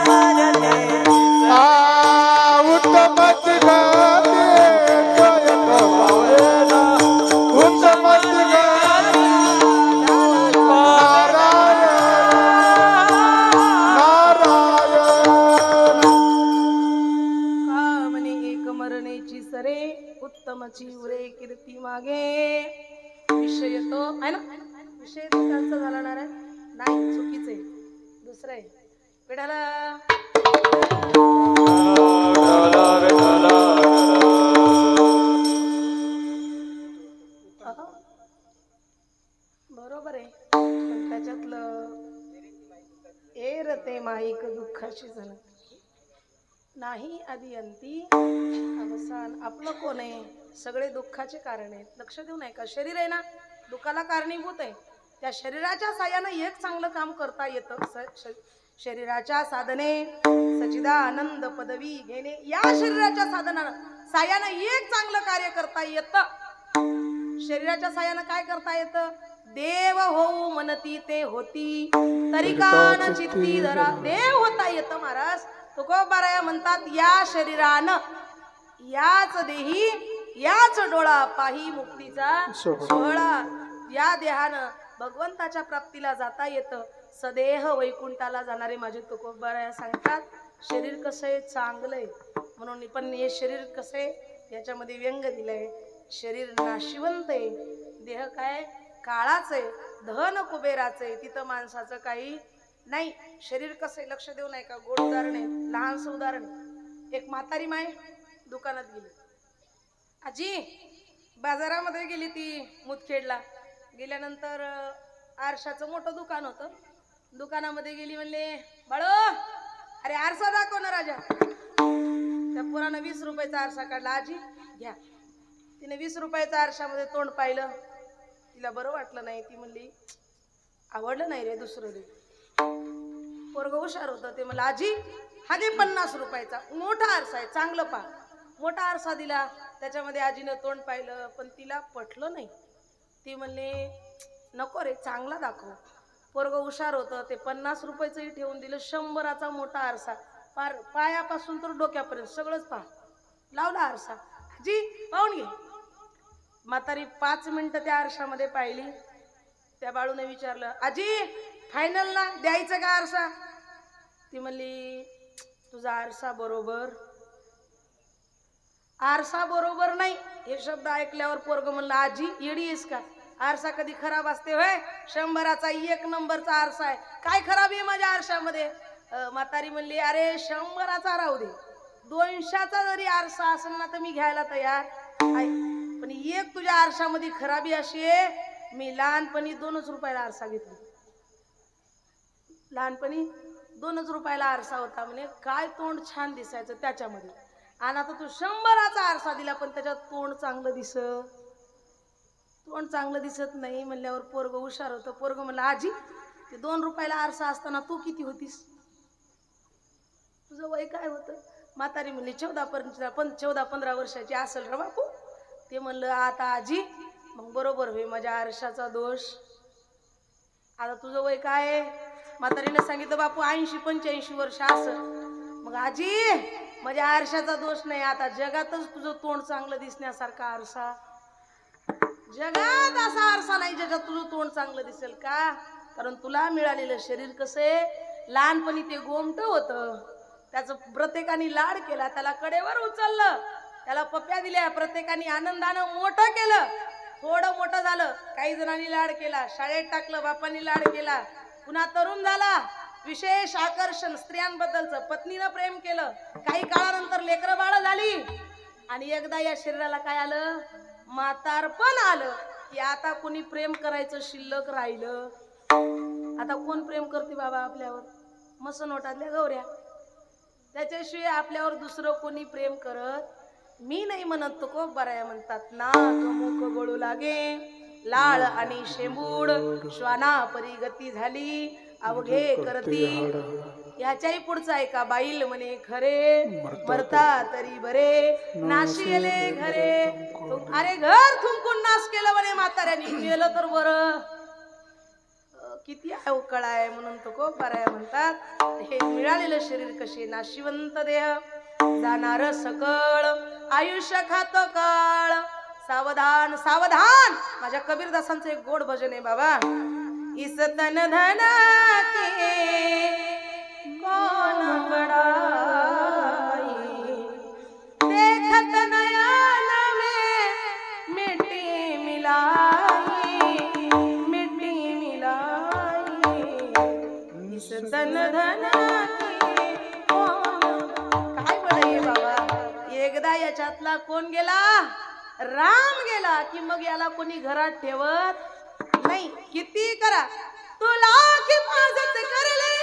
मरणे उत्तमच गाते जय कमावेला, उत्तमच गाते नारायण नारायण. का म्हणे एक मरणेची सरे, उत्तमची उरे कीर्ती मागे. विषय तो आहे ना, विषय तो त्यांचा झाला ना रे? नाही, चुकीच आहे. दुसरं आहे पिढ्याला. बरोबर आहे पण त्याच्यातलं एरते माईक दुःखाची जण नाही आधी अंती अवसान. आपलं कोण आहे? सगळे दुःखाचे कारण आहेत. लक्ष देऊ नये का? शरीर आहे ना, दुःखाला कारणीभूत आहे. त्या शरीराच्या साह्यानं एक चांगलं काम करता येतं. शरीराच्या साधने सच्चिदानंद पदवी घेणे, या शरीराच्या साह्यानं एक चांगलं कार्य करता येतं. शरीराच्या साह्यानं काय करता येतं? देव होऊ म्हणती ते होती, तरी कान चित्ती धरा. देव होता येतं महाराज. तुकोबाराया म्हणतात या शरीरानं, याच देही, याच डोळा पाही मुक्तीचा सोहळा. या देहानं भगवंताच्या प्राप्तीला जाता येतं. सदेह वैकुंठाला जाणारे माझे तुकोबाराया सांगतात शरीर कसं आहे? चांगलं आहे. म्हणून पण हे शरीर कसं आहे याच्यामध्ये व्यंग दिलंय. शरीर नाशिवंत आहे, देह काय काळाच आहे, धन कुबेराचं आहे, तिथं माणसाचं काही नाही. शरीर कसं आहे? लक्ष देऊ नाही का? गोड उदाहरण आहे, लहानसं उदाहरण. एक म्हातारी माय दुकानात गेली. आजी बाजारामध्ये गेली ती मुदखेडला. गेल्यानंतर आरशाचं मोठं दुकान होतं. दुकानामध्ये गेली म्हणले बाळो अरे आरसा दाखव ना राजा. त्या पोरानं 20 रुपयाचा आरसा काढला. आजी घ्या. तिने 20 रुपयाच्या आरशामध्ये तोंड पाहिलं. तिला बरं वाटलं नाही. ती म्हणली आवडलं नाही रे दुसरं दे. पोरग हुशार होतं. ते म्हणलं आजी हा दे 50 रुपयाचा मोठा आरसा आहे चांगलं पहा. मोठा आरसा दिला. त्याच्यामध्ये आजीनं तोंड पाहिलं पण तिला पटलं नाही. ती म्हणले नको रे चांगला दाखव. पोरग हुशार होतं. ते 50 रुपयाचंही ठेवून दिलं. 100चा मोठा आरसा पार पायापासून तर डोक्यापर्यंत सगळंच पहा लावला आरसा. आजी पाहून घे. म्हातारी 5 मिनिटं त्या आरशामध्ये पाहिली. त्या बाळूने विचारलं आजी फायनल ना द्यायचं का आरसा. ती म्हणली तुझा आरसा बरोबर. आरसा बरोबर नाही हे शब्द ऐकल्यावर पोरग म्हणलं आजी येडी आहेस का. आरसा कधी खराब असते होय. 100चा 1 नंबरचा आरसा आहे. काय खराब आहे माझ्या आरशामध्ये. म्हातारी म्हणली अरे 100चा राहू दे 200चा जरी आरसा असेल ना तर मी घ्यायला तयार आहे. पण एक तुझ्या आरशामध्ये खराबी अशी आहे. मी लहानपणी 2च रुपयाला आरसा घेतला. लहानपणी 2च रुपयाला आरसा होता. म्हणे काय तोंड छान दिसायचं त्याच्यामध्ये. आणि आता तू 100चा आरसा दिला पण त्याच्यात तोंड चांगलं तोंड चांगलं दिसत नाही. म्हणल्यावर पोरग हुशार होतं. पोरग म्हणलं आजी ते 2 रुपयाला आरसा असताना तू किती होतीस. तुझं वय काय होतं. म्हातारी म्हणली 14-15 वर्षाची असेल रे बापू. ते म्हणलं आता आजी मग बरोबर होय माझ्या आरशाचा दोष. आता तुझं वय काय आहे. म्हातारीने सांगितलं बापू 80-85 वर्ष असं. मग आजी माझ्या आरशाचा दोष नाही. आता जगातच तुझं तोंड चांगलं दिसण्यासारखा आरसा जगात असा आरसा नाही ज्याच्यात तुझं तोंड चांगलं दिसेल का. कारण तुला मिळालेलं शरीर कसं आहे. लहानपणी ते गोमट होतं. त्याचं प्रत्येकाने लाड केला. त्याला कडेवर उचललं. त्याला पप्प्या दिल्या. प्रत्येकाने आनंदानं मोठं केलं. थोडं मोठं झालं. काही जणांनी लाड केला. शाळेत टाकलं. बापांनी लाड केला. पुन्हा तरुण झाला. विशेष आकर्षण स्त्रियांबद्दलचं पत्नीनं प्रेम केलं. काही काळानंतर लेकरं बाळ झाली. आणि एकदा या शरीराला काय आलं म्हातारपण आलं की आता कोणी प्रेम करायचं शिल्लक राहिलं. आता कोण प्रेम करते बाबा आपल्यावर. मसनोटातल्या गौऱ्या. त्याच्याशिवाय आपल्यावर दुसरं कोणी प्रेम करत मी नाही म्हणत. तो खूप बऱ्या म्हणतात नाक मुख गळू लागे लाळ आणि शेंबूड श्वाना परी गती झाली अवघे करती. याच्याही पुढचा आहे का बाईल म्हणे खरे मरता तरी बरे नाशिले घरे. अरे घर थुंकून नाश केलं म्हणे म्हाताऱ्याने. केलं तर बरं किती अवकळ आहे. म्हणून तो खूप बऱ्या म्हणतात हे मिळालेलं शरीर कसे नाशिवंत देह जाणार सकळ आयुष्य खातो काळ. सावधान सावधान. माझ्या कबीरदासांचं एक गोड भजन आहे बाबा. इस तन धन के कौन बड़ाई देखत नयन में मिट्टी मिलाई इस तन धन के काय बडाई बाबा. एकदा याच्यातला कोण गेला राम गेला की मग याला कोणी घरात ठेवत नाही. किती करा तुला हिफाजत करले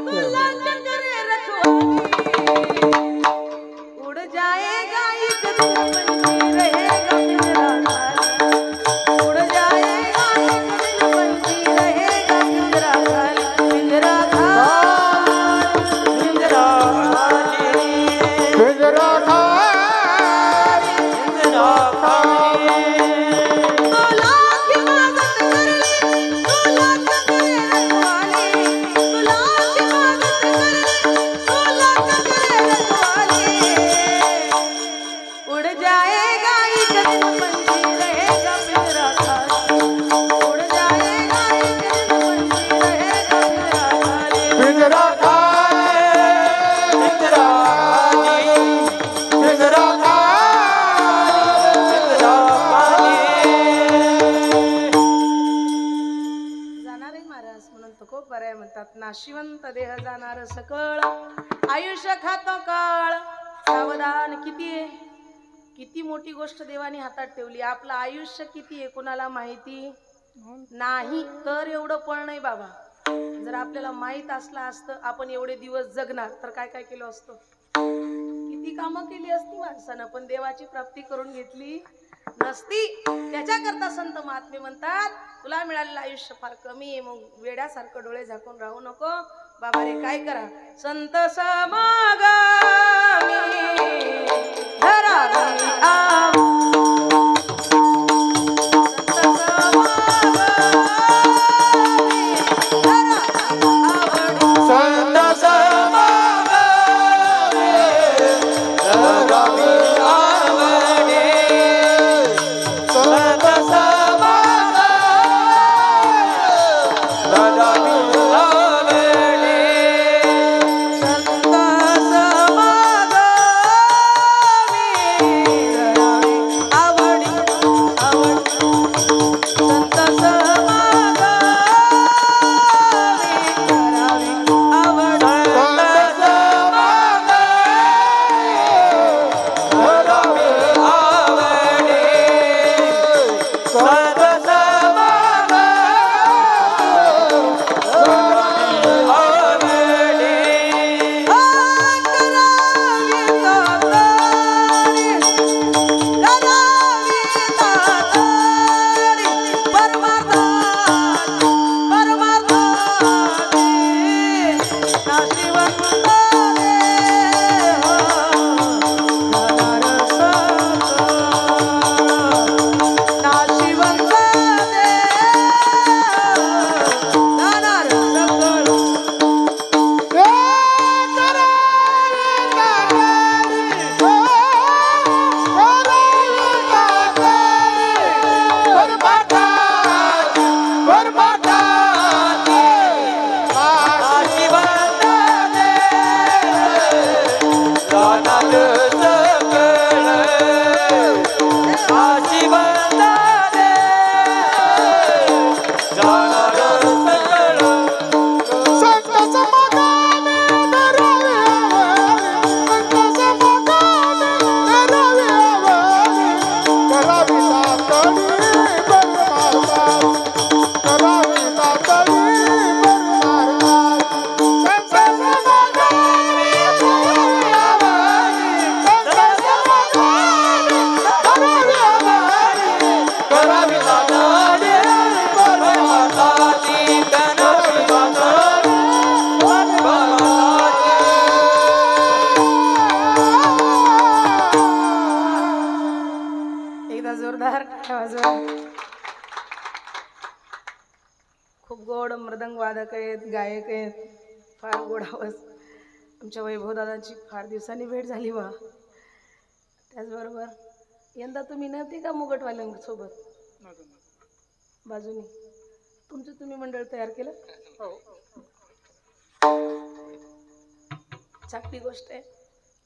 तुला करे रखवाली उड़ जाएगा एक दिन पंछी रहेगा पिंजरा खाली. उड़ जाएगा एक दिन पंछी रहेगा पिंजरा खाली. पिंजरा खाली पिंजरा खाली पिंजरा नाशिवंत देह जाणार सकळ आयुष्य खातो काळ. सावधान. किती आहे किती मोठी गोष्ट देवाने हातात ठेवली. आपलं आयुष्य किती आहे कोणाला माहिती नाही. तर एवढं पण नाही बाबा. जर आपल्याला माहित असलं असतं आपण एवढे दिवस जगणार तर काय काय केलं असतं, किती कामं केली असती माणसानं, पण देवाची प्राप्ती करून घेतली नसती. त्याच्याकरता संत महात्मे म्हणतात तुला मिळालेलं आयुष्य फार कमी आहे, मग वेड्यासारखं डोळे झाकून राहू नको बाबा रे. काय करा, संत समागमी धरावी आव. संत समागमे धरावी आवडे. संत समागमे धरावी आवडे. संत समागमी धरावी आवडी आवडी. संत समागमी धरावी आवडी. जोरदार वाजवा. खूप गोड मृदंग वादक आहेत, गायक आहेत, फार गोड आवाज. आमच्या वैभवदादांची फार दिवसांनी भेट झाली बा. त्याचबरोबर यंदा तुम्ही नव्हते का मुगटवाल्यांसोबत बाजूनी, तुमचं तुम्ही मंडळ तयार केलं. चांगली गोष्ट आहे.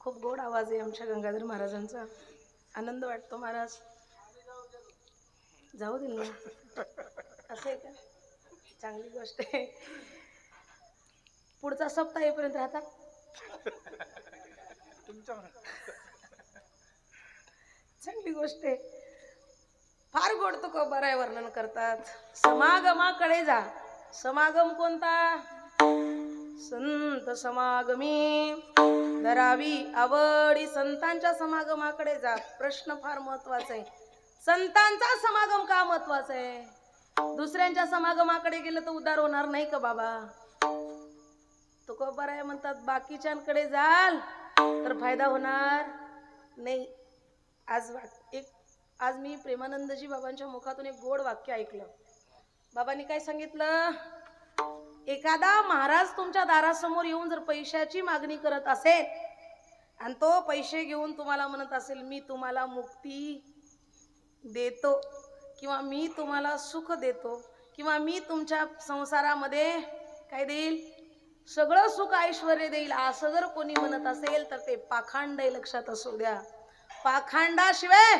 खूप गोड आवाज आहे आमच्या गंगाधर महाराजांचा. आनंद वाटतो महाराज. जाऊ दिल ना, असं आहे का, चांगली गोष्ट आहे. पुढचा सप्ताह येईपर्यंत राहता. चांगली गोष्ट आहे. फार गोड तुकोबाराय वर्णन करतात. समागमाकडे जा. समागम कोणता? संत समागमी धरावी आवडी. संतांच्या समागमाकडे जा. प्रश्न फार महत्वाचा आहे. संतांचा समागम का महत्वाचा आहे? दुसऱ्यांच्या समागमाकडे गेलं तर उद्धार होणार नाही का बाबा? तुकोबाराय म्हणतात बाकीच्यांकडे जाल तर फायदा होणार नाही. आज मी प्रेमानंदजी बाबांच्या मुखातून एक गोड वाक्य ऐकलं. बाबांनी काय सांगितलं? एखादा महाराज तुमच्या दारासमोर येऊन जर पैशाची मागणी करत असेल आणि तो पैसे घेऊन तुम्हाला म्हणत असेल मी तुम्हाला मुक्ती देतो किंवा मी तुम्हाला सुख देतो किंवा मी तुमच्या संसारामध्ये काय देईल, सगळं सुख ऐश्वर्य देईल, असं जर कोणी म्हणत असेल तर ते पाखंड आहे. लक्षात असू द्या. पाखंडाशिवाय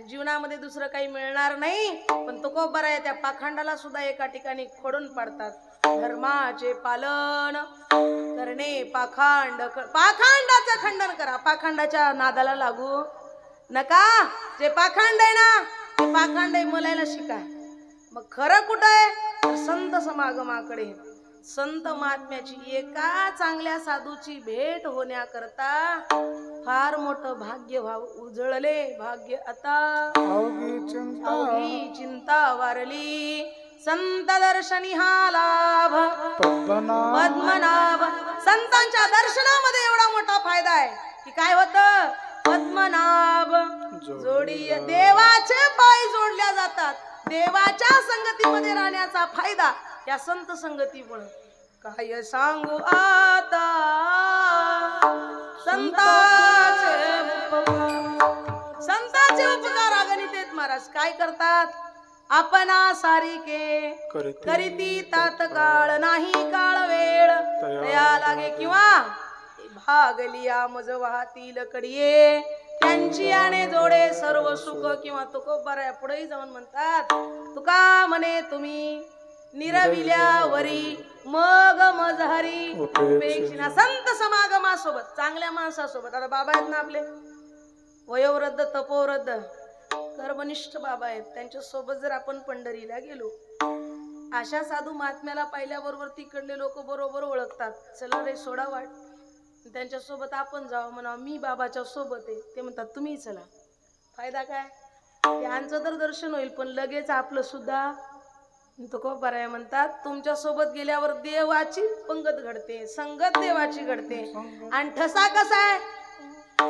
जीवनामध्ये दुसरं काही मिळणार नाही. पण तुकोबाराय त्या पाखंडाला सुद्धा एका ठिकाणी खोडून पाडतात. धर्माचे पालन करणे पाखंडाचं खंडन करा. पाखंडाच्या नादाला लागू नका. जे पाखंड आहे ना ते पाखंड आहे, मलायला शिका. मग खरं कुठं आहे? तर संत समागमाकडे. संत महात्म्याची एका चांगल्या साधूची भेट होण्याकरता फार मोठं भाग्य व्हाव उजळले भाग्य आता अवघी चिंता वारली संत दर्शनी हा लाभ पद्मनाभ संतांच्या दर्शनामध्ये एवढा मोठा फायदा आहे की काय होतं पद्मनाभ जोडी देवाचे पाय जोडल्या जातात देवाच्या संगतीमध्ये राहण्याचा फायदा या संत संगतीमुळे काय सांगू आता संतांचे उपकार अगणित आहेत महाराज काय करतात आपणा सारिके करीती तात्काळ नाही काळ वेळ तया लागे किंवा भागलिया मज वाहतील कडिये त्यांची आणे जोडे सर्व सुख किंवा तुकोबारा पुढे जाऊन म्हणतात तुका म्हणे तुम्ही निरविल्यावरी मग मजहरी उपेक्षिना संत समागमासोबत चांगल्या माणसासोबत आता बाबा आहेत ना आपले वयोवृद्ध तपोवृद्ध कर्मनिष्ठ बाबा आहेत त्यांच्या सोबत जर आपण पंढरीला गेलो अशा साधू महात्म्याला पाहिल्याबरोबर तिकडले लोक बरोबर ओळखतात चला रे सोडा वाट त्यांच्या सोबत आपण जावं म्हणा मी बाबाच्या सोबत आहे ते म्हणतात तुम्ही चला फायदा काय त्यांचं तर दर्शन होईल पण लगेच आपलं सुद्धा तुकोबाराय म्हणतात तुमच्या सोबत गेल्यावर देवाची पंगत घडते संगत देवाची घडते आणि ठसा कसा आहे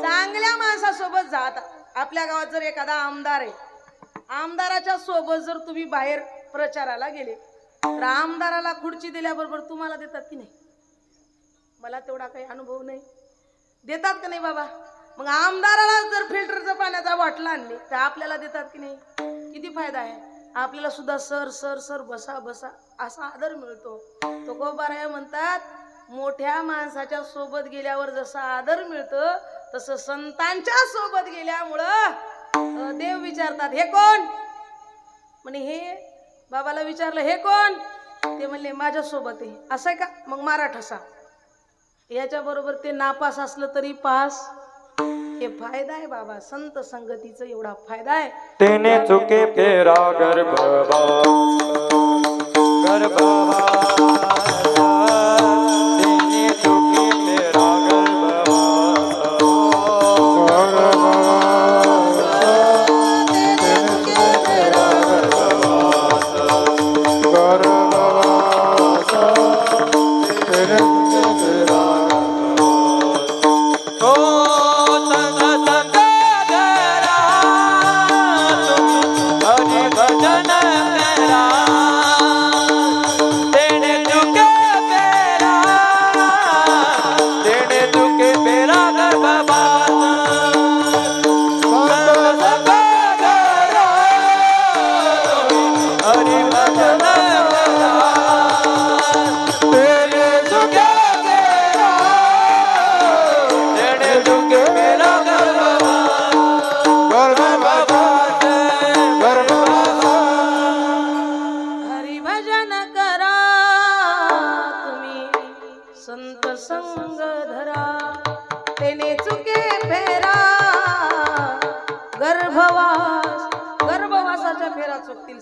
चांगल्या माणसासोबत जात आपल्या गावात जर एखादा आमदार आहे आमदाराच्या सोबत जर तुम्ही बाहेर प्रचाराला गेले तर आमदाराला खुर्ची दिल्याबरोबर तुम्हाला देतात की नाही मला तेवढा काही अनुभव नाही देतात का नाही बाबा मग आमदाराला जर फिल्टरचा पाण्याचा बाटला आणली तर आपल्याला देतात की नाही किती फायदा आहे आपल्याला सुद्धा सर सर सर बसा बसा असा आदर मिळतो तुकोबाराय म्हणतात मोठ्या माणसाच्या सोबत गेल्यावर जसा आदर मिळतो तसं संतांच्या सोबत गेल्यामुळं देव विचारतात हे कोण म्हणे हे बाबाला विचारलं हे कोण ते म्हणले माझ्या सोबत आहे असं आहे का मग मारा ठसा याच्या बरोबर ते नापास असलं तरी पास हे फायदा आहे बाबा संत संगतीचा एवढा फायदा आहे तेने चुके फेरा गर्भवा तेने चुके फेरा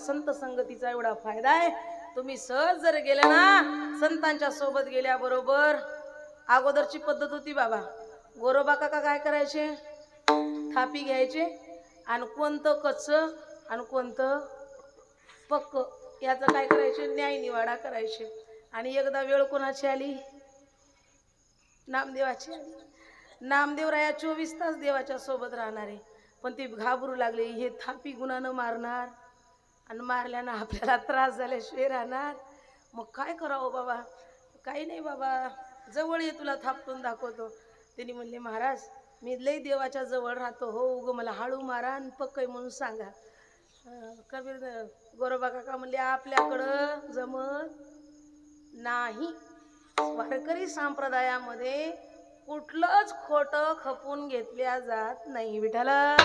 संत संगतीचा एवढा फायदा आहे तुम्ही सहज जर गेले ना संतांच्या सोबत गेल्याबरोबर अगोदरची पद्धत होती बाबा गोरोबा काका काय करायचे थापी घ्यायचे आणि कोणतं कच्च आणि कोणतं पक्क याचं काय करायचे न्याय निवाडा करायचे आणि एकदा वेळ कोणाची आली नामदेवाची आली नामदेवराया 24 तास देवाच्या सोबत राहणारे पण ते घाबरू लागले हे थापी गुणानं मारणार आणि मारल्यानं आपल्याला त्रास झाल्याशिवाय राहणार मग काय करावं बाबा काही नाही बाबा जवळ ये तुला थापटून दाखवतो त्यांनी म्हणले महाराज मी लई देवाच्या जवळ राहतो हो उग मला हळू मारा आणि पक्क म्हणून सांगा कबीर गोरोबा काका म्हणले आपल्याकडं जमत नाही वारकरी संप्रदायामध्ये कुठलंच खोटं खपून घेतल्या जात नाही विठाला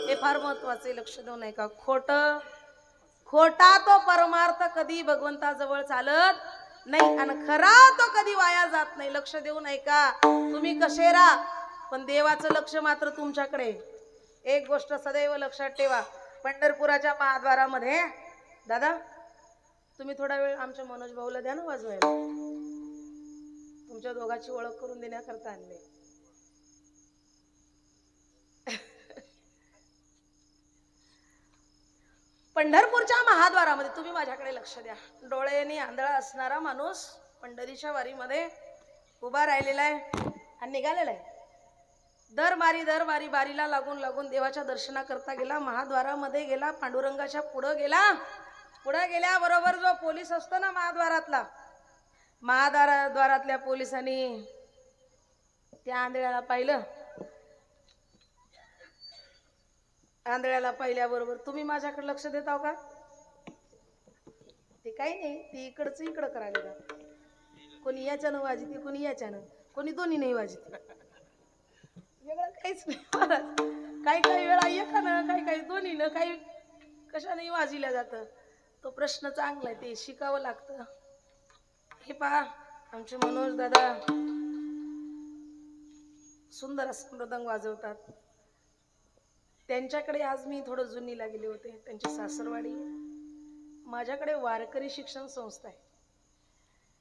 हे फार महत्वाचे लक्ष देऊ नये का खोटा तो परमार्थ कधी भगवंताजवळ चालत नाही आणि खरा तो कधी वाया जात नाही लक्ष देऊ नये का तुम्ही कसे राहा पण देवाचं लक्ष मात्र तुमच्याकडे एक गोष्ट सदैव लक्षात ठेवा पंढरपुराच्या महाद्वारामध्ये दादा तुम्ही थोडा वेळ आमच्या मनोज भाऊला द्या ना वाजवायला. तुमच्या दोघांची ओळख करून देण्याकरता आणले. पंढरपूरच्या महाद्वारामध्ये तुम्ही माझ्याकडे लक्ष द्या. डोळ्यांनी आंधळा असणारा माणूस पंढरीच्या वारीमध्ये उभा राहिलेला आहे आणि निघालेला आहे. दरबारी बारीला लागून लागून देवाच्या दर्शनाकरता गेला. महाद्वारामध्ये गेला. पांडुरंगाच्या पुढं गेला. पुढे गेल्याबरोबर जो पोलीस असतो ना महाद्वारातला, महाद्वारातल्या पोलिसांनी त्या आंधळ्याला पाहिलं. आंधळ्याला पाहिल्याबरोबर तुम्ही माझ्याकडे लक्ष देताव का? ते काही नाही, ती इकडचं इकडं करायला जा. कोणी याच्यानं वाजते, कोणी याच्यानं, कोणी दोन्ही नाही वाजते. वेगळं काहीच नाही. काही वेळा एकानं, काही दोन्हीनं, काही कशाने वाजिल्या जातं. तो प्रश्न चांगला आहे, ते शिकावं लागतं. हे पहा आमचे मनोज दादा सुंदर असं मृदंग वाजवतात. त्यांच्याकडे आज मी थोडं जुनीला गेले होते. त्यांची सासरवाडी. माझ्याकडे वारकरी शिक्षण संस्था आहे.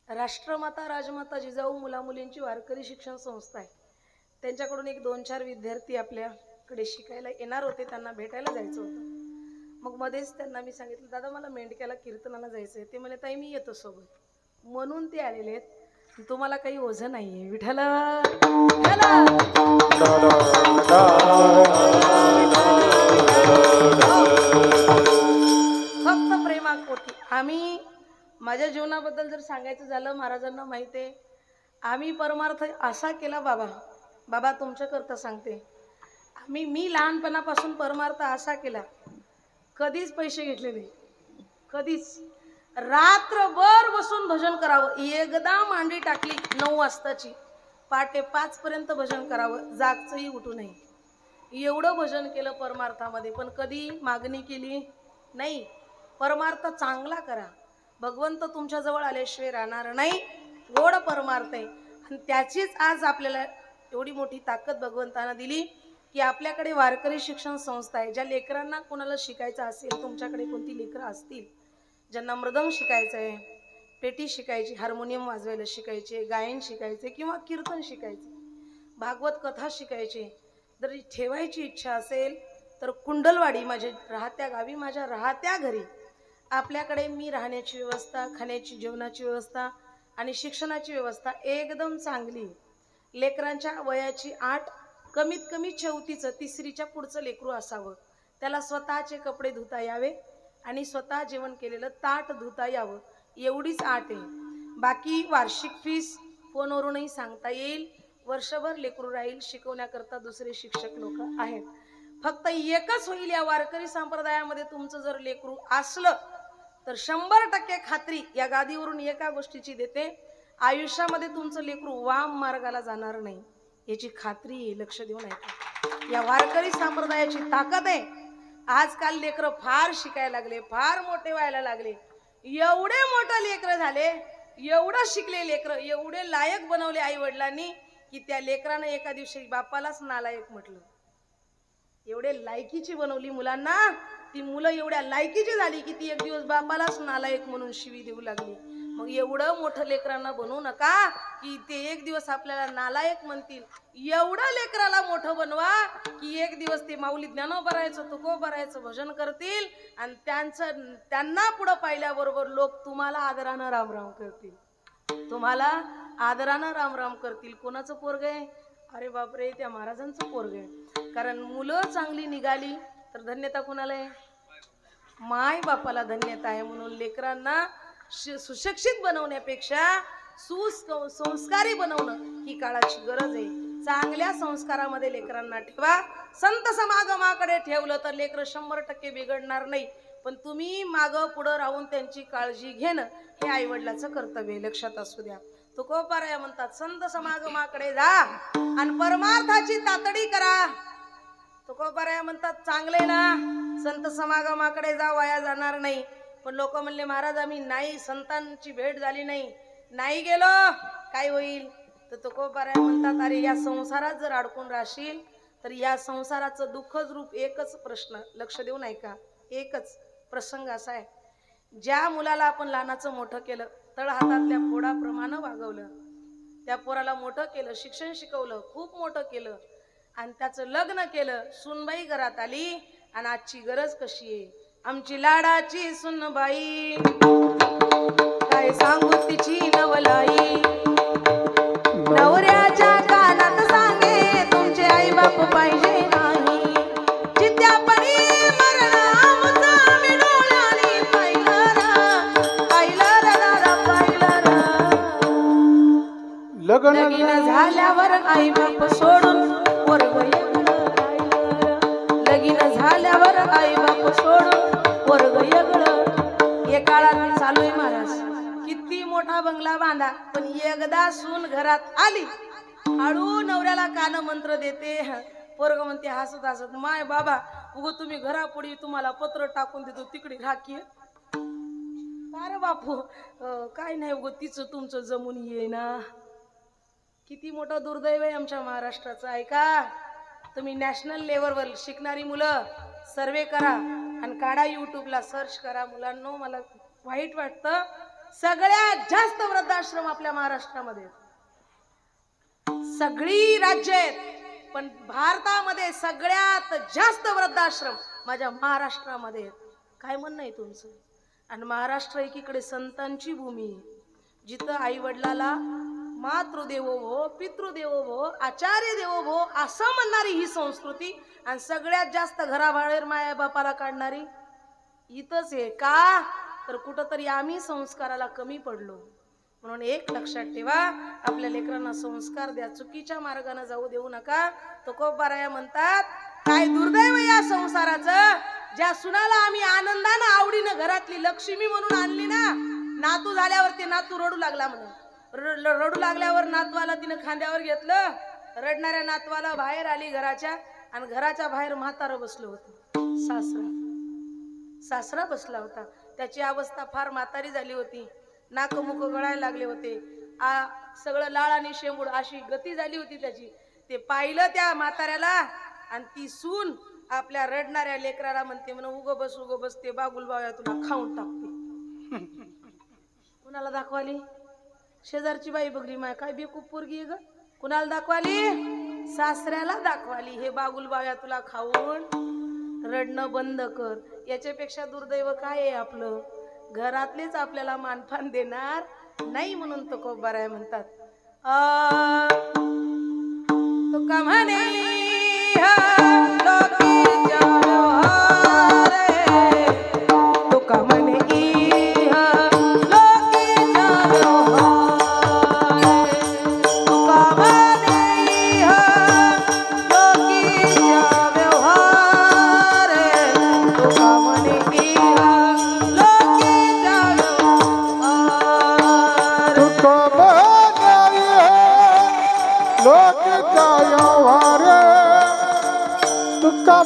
राष्ट्रमाता राजमाता जिजाऊ मुलामुलींची वारकरी शिक्षण संस्था आहे. त्यांच्याकडून एक 2-4 विद्यार्थी आपल्याकडे शिकायला येणार होते. त्यांना भेटायला जायचं होतं. मग मध्येच त्यांना मी सांगितलं, दादा मला मेंढक्याला कीर्तनाला जायचं आहे. ते म्हणे ताई मी येतो सोबत. म्हणून ते आलेले आहेत. तुम्हाला काही ओझं नाहीये. विठ्ठला फक्त प्रेमापोटी. आम्ही माझ्या जीवनाबद्दल जर सांगायचं झालं, महाराजांना माहिती आहे आम्ही परमार्थ असा केला. बाबा तुमच्याकरता सांगते, मी लहानपणापासून परमार्थ असा केला, कधीच पैसे घेतले नाही. कधीच. रात्रभर बसून भजन करावं. एकदा मांडी टाकली 9 वाजताची, पहाटे 5 पर्यंत भजन करावं, जागचंही उठू नये. एवढं भजन केलं परमार्थामध्ये. पण कधी मागणी केली नाही. परमार्थ चांगला करा. भगवंत तुमच्याजवळ आल्याशिवाय राहणार नाही. गोड परमार्थ आहे. आणि त्याचीच आज आपल्याला एवढी मोठी ताकद भगवंतानं दिली की आपल्याकडे वारकरी शिक्षण संस्था आहे. ज्या लेकरांना कोणाला शिकायचं असेल, तुमच्याकडे कोणती लेकरं असतील ज्यांना मृदंग शिकायचं आहे, पेटी शिकायची, हार्मोनियम वाजवायला शिकायचे, गायन शिकायचे किंवा कीर्तन शिकायचे, भागवत कथा शिकायची, जर ठेवायची इच्छा असेल तर कुंडलवाडी माझ्या राहत्या गावी, माझ्या राहत्या घरी आपल्याकडे मी राहण्याची व्यवस्था, खाण्याची जेवणाची व्यवस्था आणि शिक्षणाची व्यवस्था एकदम चांगली. लेकरांच्या वयाची 8 कमीत कमी 34चं 3रीच्या पुढचं लेकरू असावं. त्याला स्वतःचे कपडे धुता यावे आणि स्वतः जेवण केलेलं ताट धुता यावं, एवढीच अट आहे. बाकी वार्षिक फीस फोनवरूनही सांगता येईल. वर्षभर लेकरू राहील. शिकवण्याकरता दुसरे शिक्षक लोक आहेत. फक्त एकच होईल, या वारकरी संप्रदायामध्ये तुमचं जर लेकरू असलं तर 100% खात्री या गादीवरून एका गोष्टीची देते, आयुष्यामध्ये तुमचं लेकरू वाम मार्गाला जाणार नाही, याची खात्री आहे. लक्ष देऊन ऐका. या वारकरी संप्रदायाची ताकद आहे. आजकाल लेकरं फार शिकायला लागले, फार मोठे व्हायला लागले. एवढे मोठे लेकरं झाले, एवढं शिकले लेकरं, एवढे लायक बनवले आई वडिलांनी की त्या लेकरानं एका दिवशी बापालाच नालायक म्हटलं. एवढे लायकीची बनवली मुलांना. ती मुलं एवढ्या लायकीची झाली की ती एक दिवस बापालाच नालायक म्हणून शिवी देऊ लागली. मग एवढं मोठं लेकरांना बनवू नका की ते एक दिवस आपल्याला नालायक म्हणतील. एवढं लेकराला मोठं बनवा की एक दिवस ते माऊली ज्ञानोबरायचं, तुकोबरायचं भजन करतील आणि त्यांना पुढं पाहिल्याबरोबर लोक तुम्हाला आदरानं रामराम करतील. तुम्हाला आदरानं रामराम करतील. कोणाचं पोरग आहे? अरे बापरे, त्या महाराजांचं पोरग आहे. कारण मुलं चांगली निघाली तर धन्यता कोणाला आहे? माय बापाला धन्यता आहे. म्हणून लेकरांना सुशिक्षित बनवण्यापेक्षा सुसंस्कारी बनवणं ही काळाची गरज आहे. चांगल्या संस्कारामध्ये लेकरांना ठेवा. संत समागमाकडे ठेवलं तर लेकरं 100% बिघडणार नाही. पण तुम्ही मागं पुढं राहून त्यांची काळजी घेणं हे आईवडिलाचं कर्तव्य आहे. लक्षात असू द्या. तुकोबाराया म्हणतात, संत समागमाकडे जा आणि परमार्थाची तातडी करा. तुकोबाराया म्हणतात, चांगले ना, संत समागमाकडे जा, वाया जाणार नाही. पण लोक म्हणले, महाराज आम्ही नाही, संतांची भेट झाली नाही गेलो, काय होईल? तर तुकोबाराया म्हणतात, अरे या संसारात जर अडकून राहशील तर या संसाराचं दुःखच रूप एकच प्रश्न. लक्ष देऊन ऐका. एकच प्रसंग असा आहे, ज्या मुलाला आपण लहानाचं मोठं केलं, तळ हातातल्या फोडाप्रमाणे वागवलं, त्या पोराला मोठं केलं, शिक्षण शिकवलं, खूप मोठं केलं आणि त्याचं लग्न केलं, सुनबाई घरात आली आणि आजची गरज कशी आहे, आमची लाडाची सुनबाई काय सांगू तिची नवलाई, नवऱ्याच्या कानात सांगे तुमचे आई बाप पाहिजे नाही, जिद्यापणी मरण आमचं आम्ही डोळ्यांनी पाहिलं रा, पाहिलं रा, पाहिलं रा. लगीन झाल्यावर आई बाप सोडून वर्ग वेगळं राहिलं, लगीन झाल्यावर आई बाप सोडून वर्ग वेगळं. हे काळात चालू आहे महाराज, किती मोठा बंगला बांधा पण एकदा सून घरात आली, हळू नवऱ्याला कान मंत्र देते, पोरग म्हणते हसत हसत, माय बाबा उगो तुम्ही घरापुढे तुम्हाला पत्र टाकून देतो तिकडे राखी. अरे बापू काय नाही उगो तिचं तुमचं जमून ये ना. किती मोठं दुर्दैव आहे आमच्या महाराष्ट्राचं. ऐका, तुम्ही नॅशनल लेवलवर शिकणारी मुलं सर्वे करा आणि काढा, युट्यूबला सर्च करा. मुलांनो मला वाईट वाटतं, सगळ्यात जास्त वृद्धाश्रम आपल्या महाराष्ट्रामध्ये, सगळी राज्य आहेत पण भारतामध्ये सगळ्यात जास्त वृद्धाश्रम माझ्या महाराष्ट्रामध्ये. काय म्हणणं आहे तुमचं? आणि महाराष्ट्र एकीकडे संतांची भूमी, जिथं आई वडिलाला मातृदेवो भव, पितृदेवो भव, आचार्य देवो भव असं म्हणणारी ही संस्कृती, आणि सगळ्यात जास्त घराबाहेर माया बापाला काढणारी इथंच आहे. का तर कुठंतरी आम्ही संस्काराला कमी पडलो. म्हणून एक लक्षात ठेवा, आपल्या लेकरांना संस्कार द्या, चुकीच्या मार्गाने जाऊ देऊ नका. तुकोबाराया म्हणतात, काय दुर्दैव या संसाराचं, ज्या सुनाला आम्ही आनंदानं आवडीनं घरातली लक्ष्मी म्हणून आणली ना, नातू झाल्यावर ते नातू रडू लागला म्हणून, रडू लागल्यावर नातवाला तिनं खांद्यावर घेतलं, रडणाऱ्या नातवाला बाहेर आली घराच्या, आणि घराच्या बाहेर म्हातारं बसलं होतं, सासरा बसला होता. त्याची अवस्था फार म्हातारी झाली होती, नाकमुख गळायला लागले होते, सगळं लाळ आणि शेंबूड अशी गती झाली होती त्याची. ते पाहिलं त्या म्हाताऱ्याला, आणि ती सून आपल्या रडणाऱ्या लेकराला म्हणते, म्हण उगं बस ते बागुल बावया तुला खाऊन टाकते. कुणाला दाखवाली? शेजारची बाई बघली, माय काय बेकूप पोरगी आहे ग. कुणाला दाखवाली? सासऱ्याला दाखवाली, हे बागुल बावया तुला खाऊन रडणं बंद कर. याच्यापेक्षा दुर्दैव काय आहे आपलं? घरातलेच आपल्याला मानपान देणार नाही. म्हणून तुकोबाराय म्हणतात, तुका म्हणे लोकीच्या व्यवहार, तुका म्हणे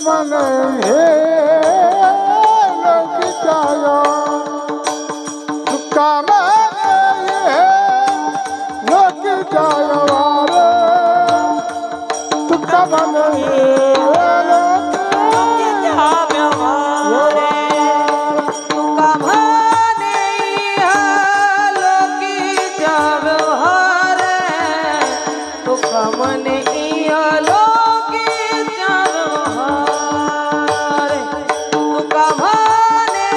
मन हे लोकीच्या तुका मन हे लोकीच्या वार, तुका मन हे लोकीच्या व्यवहार, तुका म्हणे लोकीच्या व्यवहार, तुका म्हणे लोकीच्या व्यवहार, तुका म्हणे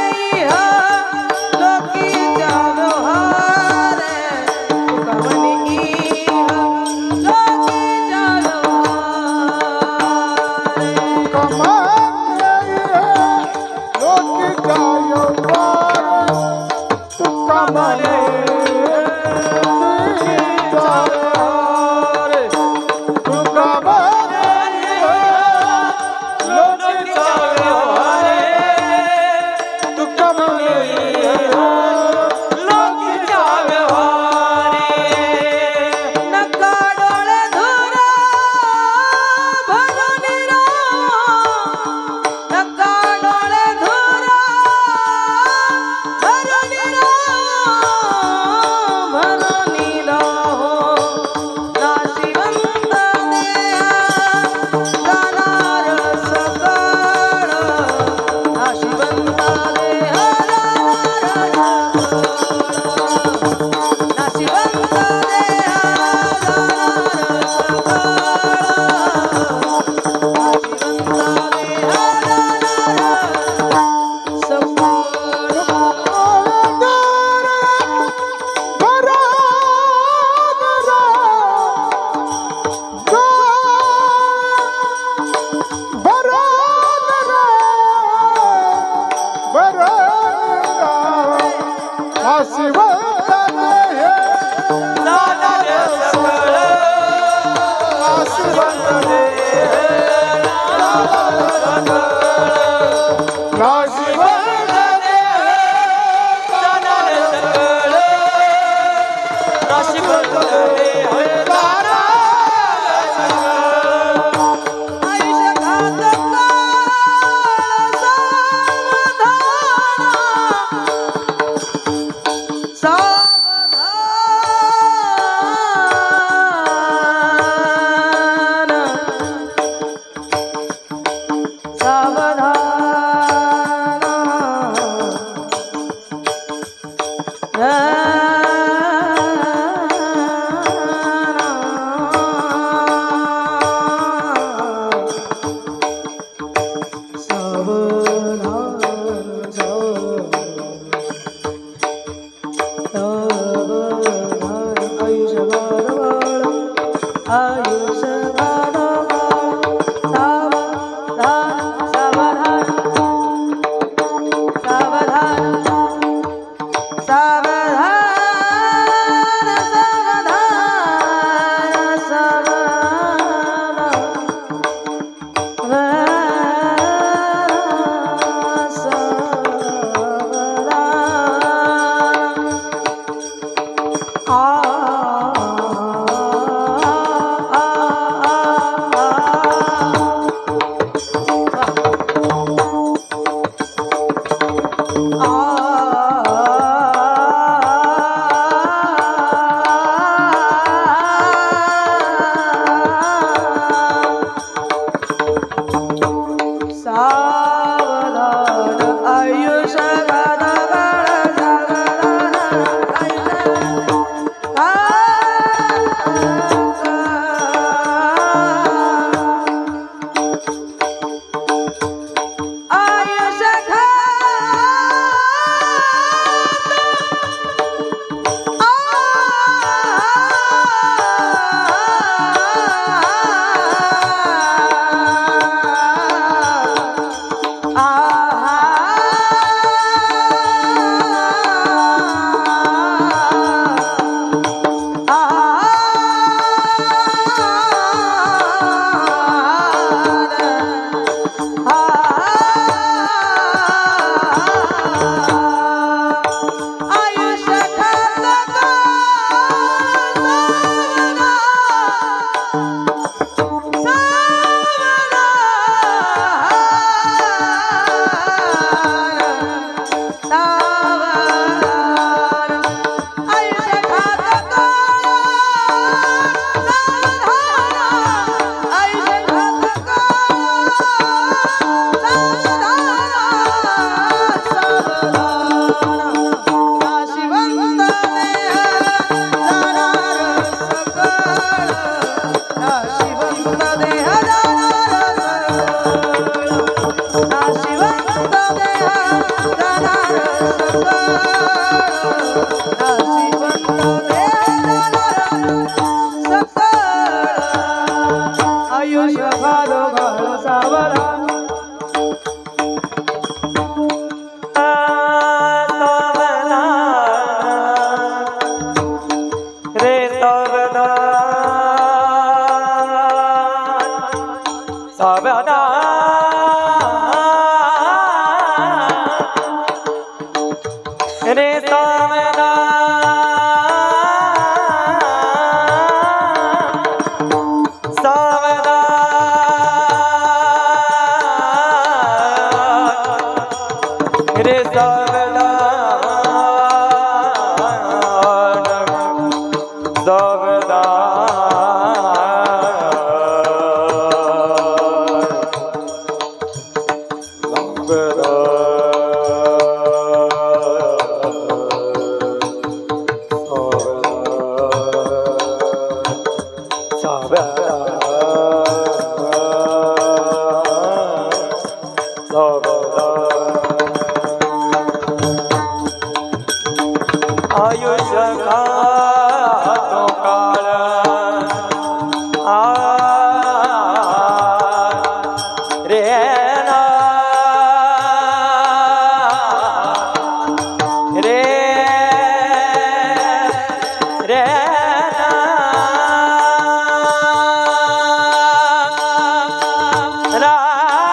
रा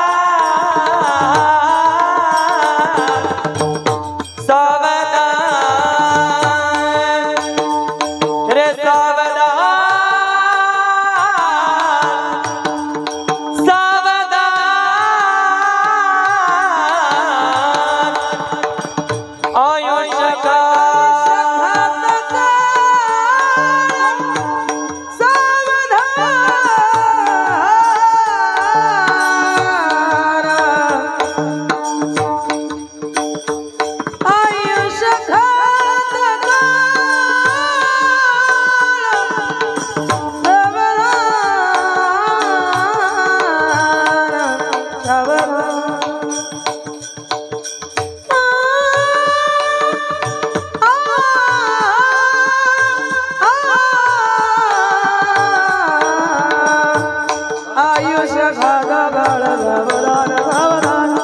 आयुष्य घागा गाळ गावरान गावरान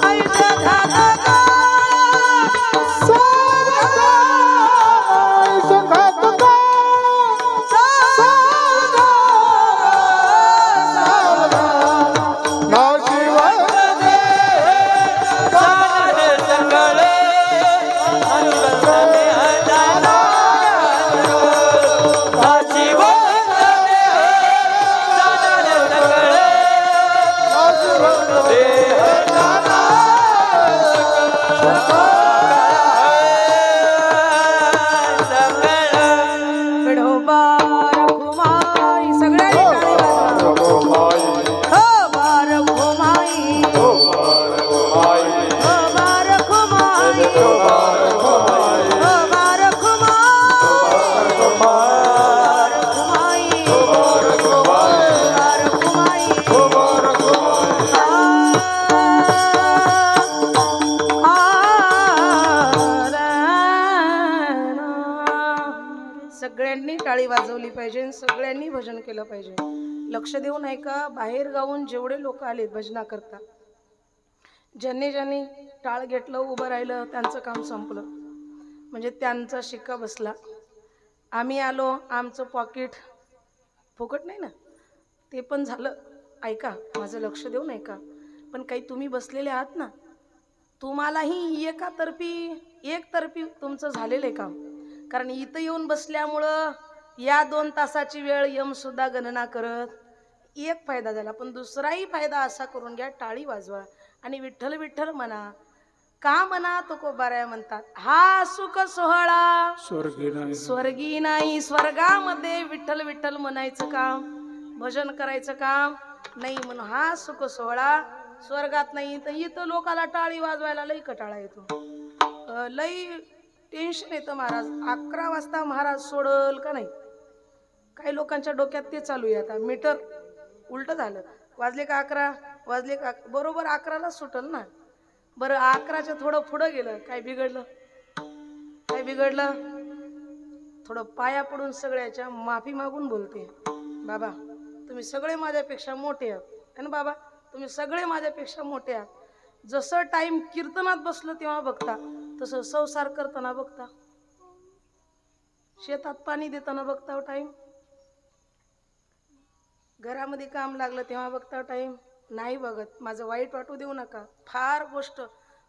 आयुष्य घागा सगळ्यांनी टाळी वाजवली पाहिजे, सगळ्यांनी भजन केलं पाहिजे. लक्ष देऊ नाही का, बाहेर गावून जेवढे लोक आले भजना करता, ज्यांनी ज्यांनी टाळ घेतलं उभं राहिलं त्यांचं काम संपलं, म्हणजे त्यांचा शिक्का बसला. आम्ही आलो, आमचं पॉकेट फुकट नाही ना, ते पण झालं. ऐका, माझं लक्ष देऊ नाही का, पण काही तुम्ही बसलेले आहात ना, तुम्हालाही एकतर्फी तुमचं झालेलं आहे काम. कारण इथं येऊन बसल्यामुळं या 2 तासाची वेळ यम सुद्धा गणना करत. एक फायदा झाला, पण दुसराही फायदा असा करून घ्या, टाळी वाजवा आणि विठ्ठल विठ्ठल म्हणा. का म्हणा तुकोबाराया म्हणतात, हा सुख सोहळा स्वर्गी नाही. स्वर्गामध्ये विठ्ठल विठ्ठल म्हणायचं काम, भजन करायचं काम नाही, म्हणून हा सुख सोहळा स्वर्गात नाही. तर इथं लोकाला टाळी वाजवायला लई कटाळा येतो, लई टेन्शन येतं. महाराज 11 वाजता महाराज सोडल का नाही, काही लोकांच्या डोक्यात ते चालू आहे. आता मीटर उलट झालं, वाजले का 11, वाजले का, बरोबर 11ला सुटल ना. बरं 11च्या थोडं पुढं गेलं, काय बिघडलं? थोडं पाया पडून सगळ्याच्या माफी मागून बोलते, बाबा तुम्ही सगळे माझ्यापेक्षा मोठे आहात ना, बाबा तुम्ही सगळे माझ्यापेक्षा मोठे आहात. जसं टाइम कीर्तनात बसलो तेव्हा बघता, तसं संसार करताना बघता, शेतात पाणी देताना बघता टाइम, घरामध्ये काम लागलं तेव्हा बघता टाइम नाही बघत. माझं वाईट वाटू देऊ नका, फार गोष्ट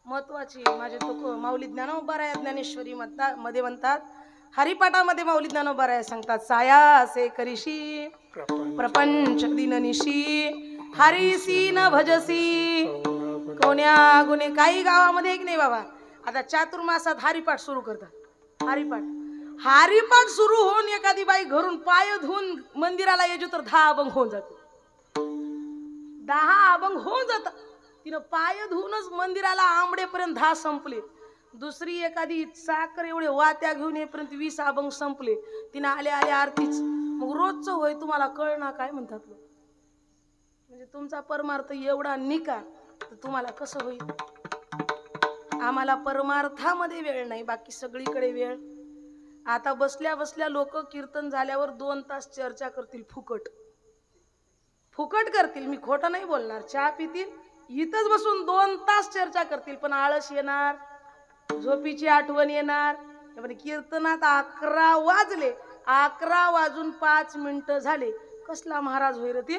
महत्वाची. माझे तो माऊली ज्ञानोबाराया ज्ञानेश्वरी मध्ये म्हणतात, हरिपाठामध्ये माऊली ज्ञानोबाराया सांगतात, साया से करीशी प्रपंच दिननिशी हरिसी न भजसी कोण्या गुणे. काही गावामध्ये एक नाही बाबा, आता चातुर्मासात हरिपाठ सुरू करतात. हरिपाठ सुरू होऊन एखादी बाई घरून पाय धुवून मंदिराला येजो तर 10 अभंग होऊन जातो. 10 अभंग होऊन जातात. तिनं पाय धुवूनच मंदिराला आंबडेपर्यंत 10 संपले. दुसरी एखादी साखर एवढे वात्या घेऊन येईपर्यंत 20 अभंग संपले. तिनं आले आरतीच. मग रोजचं होय तुम्हाला कळना काय म्हणतात लोक, म्हणजे तुमचा परमार्थ एवढा निका तर तुम्हाला कसं होईल. आम्हाला परमार्थामध्ये वेळ नाही, बाकी सगळीकडे वेळ. आता बसल्या बसल्या लोक कीर्तन झाल्यावर 2 तास चर्चा करतील, फुकट करतील. मी खोटं नाही बोलणार, चहा पितील, इथंच बसून 2 तास चर्चा करतील, पण आळस येणार, झोपीची आठवण येणार. कीर्तनात 11 वाजले, 11 वाजून 5 मिनिटं झाले, कसला महाराज होईल ते,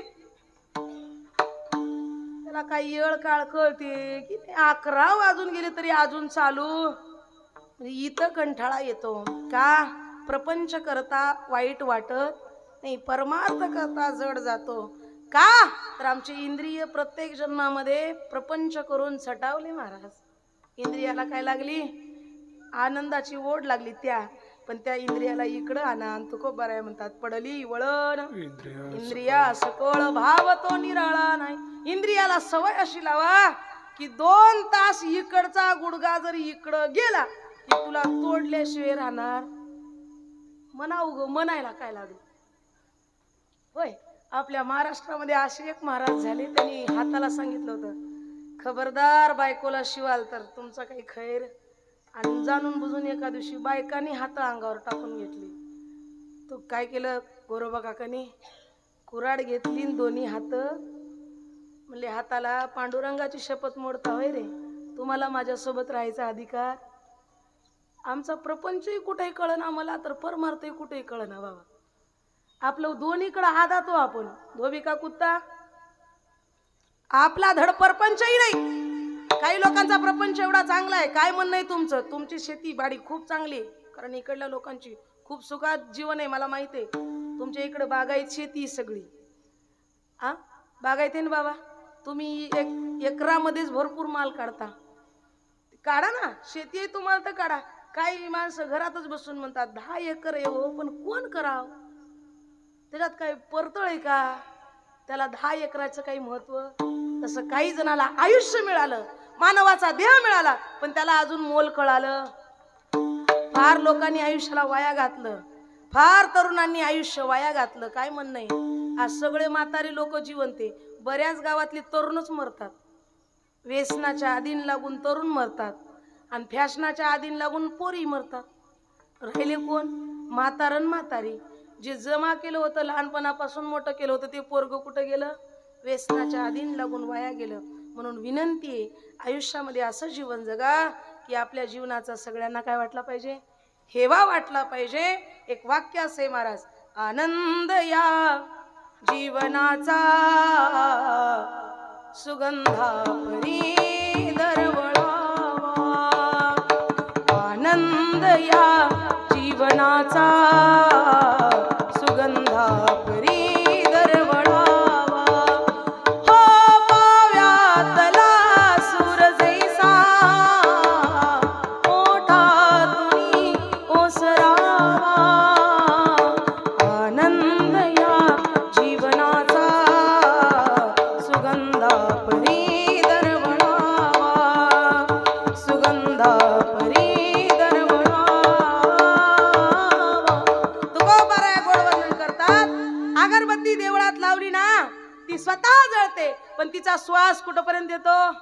त्याला काही येळ काळ कळते की 11 वाजून गेले तरी अजून चालू. इथं कंठाळा येतो का, प्रपंच करता वाईट वाटत नाही, परमार्थ करता जड जातो का, तर आमचे इंद्रिय प्रत्येक जन्मामध्ये प्रपंच करून सटावले महाराज. इंद्रियाला काय लागली, आनंदाची ओढ लागली, पण त्या इंद्रियाला इकडं आणा. तुकोबाराया म्हणतात, पडली वळण इंद्रिया सकळ भाव तो निराळा नाही. इंद्रियाला सवय अशी लावा की 2 तास इकडचा गुडगा जरी इकडं गेला की तुला तोडल्याशिवाय राहणार. म्हणाव ग, म्हणायला काय लागलं होय. आपल्या महाराष्ट्रामध्ये असे एक महाराज झाले, त्यांनी हाताला सांगितलं होतं, खबरदार बायकोला शिवाल तर तुमचा काही खैर. आणि जाणून बुजून एका दिवशी बायकांनी हात अंगावर टाकून घेतली. तो काय केलं गोरोबा काकानी, कुऱ्हाड घेतली दोन्ही हात म्हणले हाताला पांडुरंगाची शपथ मोडता होय रे, तुम्हाला माझ्यासोबत राहायचा अधिकार. आमचा प्रपंचही कुठेही कळना मला तर परमार्थही कुठेही कळना बाबा. आपलं दोन्हीकडे आदातो आपण धोबी का कुत्ता. आपला धड परपंचही नाही. काही लोकांचा प्रपंच एवढा चांगला आहे. काय म्हणणं आहे तुमचं? तुमची शेती बाडी खूप चांगली आहे, कारण इकडल्या लोकांची खूप सुखात जीवन आहे मला माहिती आहे. तुमच्या इकडे बागायत शेती सगळी हा बागायत आहे ना बाबा. तुम्ही एकरामध्येच भरपूर माल काढता. काढा ना, शेती आहे तुम्हाला तर काढा. काही माणसं घरातच बसून म्हणतात 10 एकर आहे हो, पण कोण कराव? त्याच्यात काही परतळ आहे का? त्याला 10 एकराचं काही महत्व? तसं काही जणाला आयुष्य मिळालं, मानवाचा देह मिळाला, पण त्याला अजून मोल कळालं. फार लोकांनी आयुष्याला वाया घातलं, फार तरुणांनी आयुष्य वाया घातलं. काय म्हणणं आहे? आज सगळे म्हातारे लोक जिवंत. बऱ्याच गावातली तरुणच मरतात. व्यसनाच्या आधीन लागून तरुण मरतात आणि फॅशनाच्या आधीन लागून पोरी मरतात. राहिले कोण? म्हातारण म्हातारी. जे जमा केलं होतं लहानपणापासून मोठं केलं होतं ते पोरग कुठं गेलं? व्यसनाच्या आधीन लागून वाया गेलं. म्हणून विनंती आहे, आयुष्यामध्ये असं जीवन जगा की आपल्या जीवनाचा सगळ्यांना काय वाटला पाहिजे? हेवा वाटला पाहिजे. एक वाक्य असे महाराज, आनंद या जीवनाचा सुगंधा परी दरवळावा. आनंद या जीवनाचा सुगंधा परी दरवळावा. हो पाव्यातला सूर जैसा ओठातून ओसरावा. आनंद या जीवनाचा सुगंधा परी दरवळावा. सुगंधा परी दरवळावा. तुकोबाराया गोड वर्णन करतात, अगरबत्ती देवळात लावली ना ती स्वतः जळते, पण तिचा श्वास कुठपर्यंत येतो?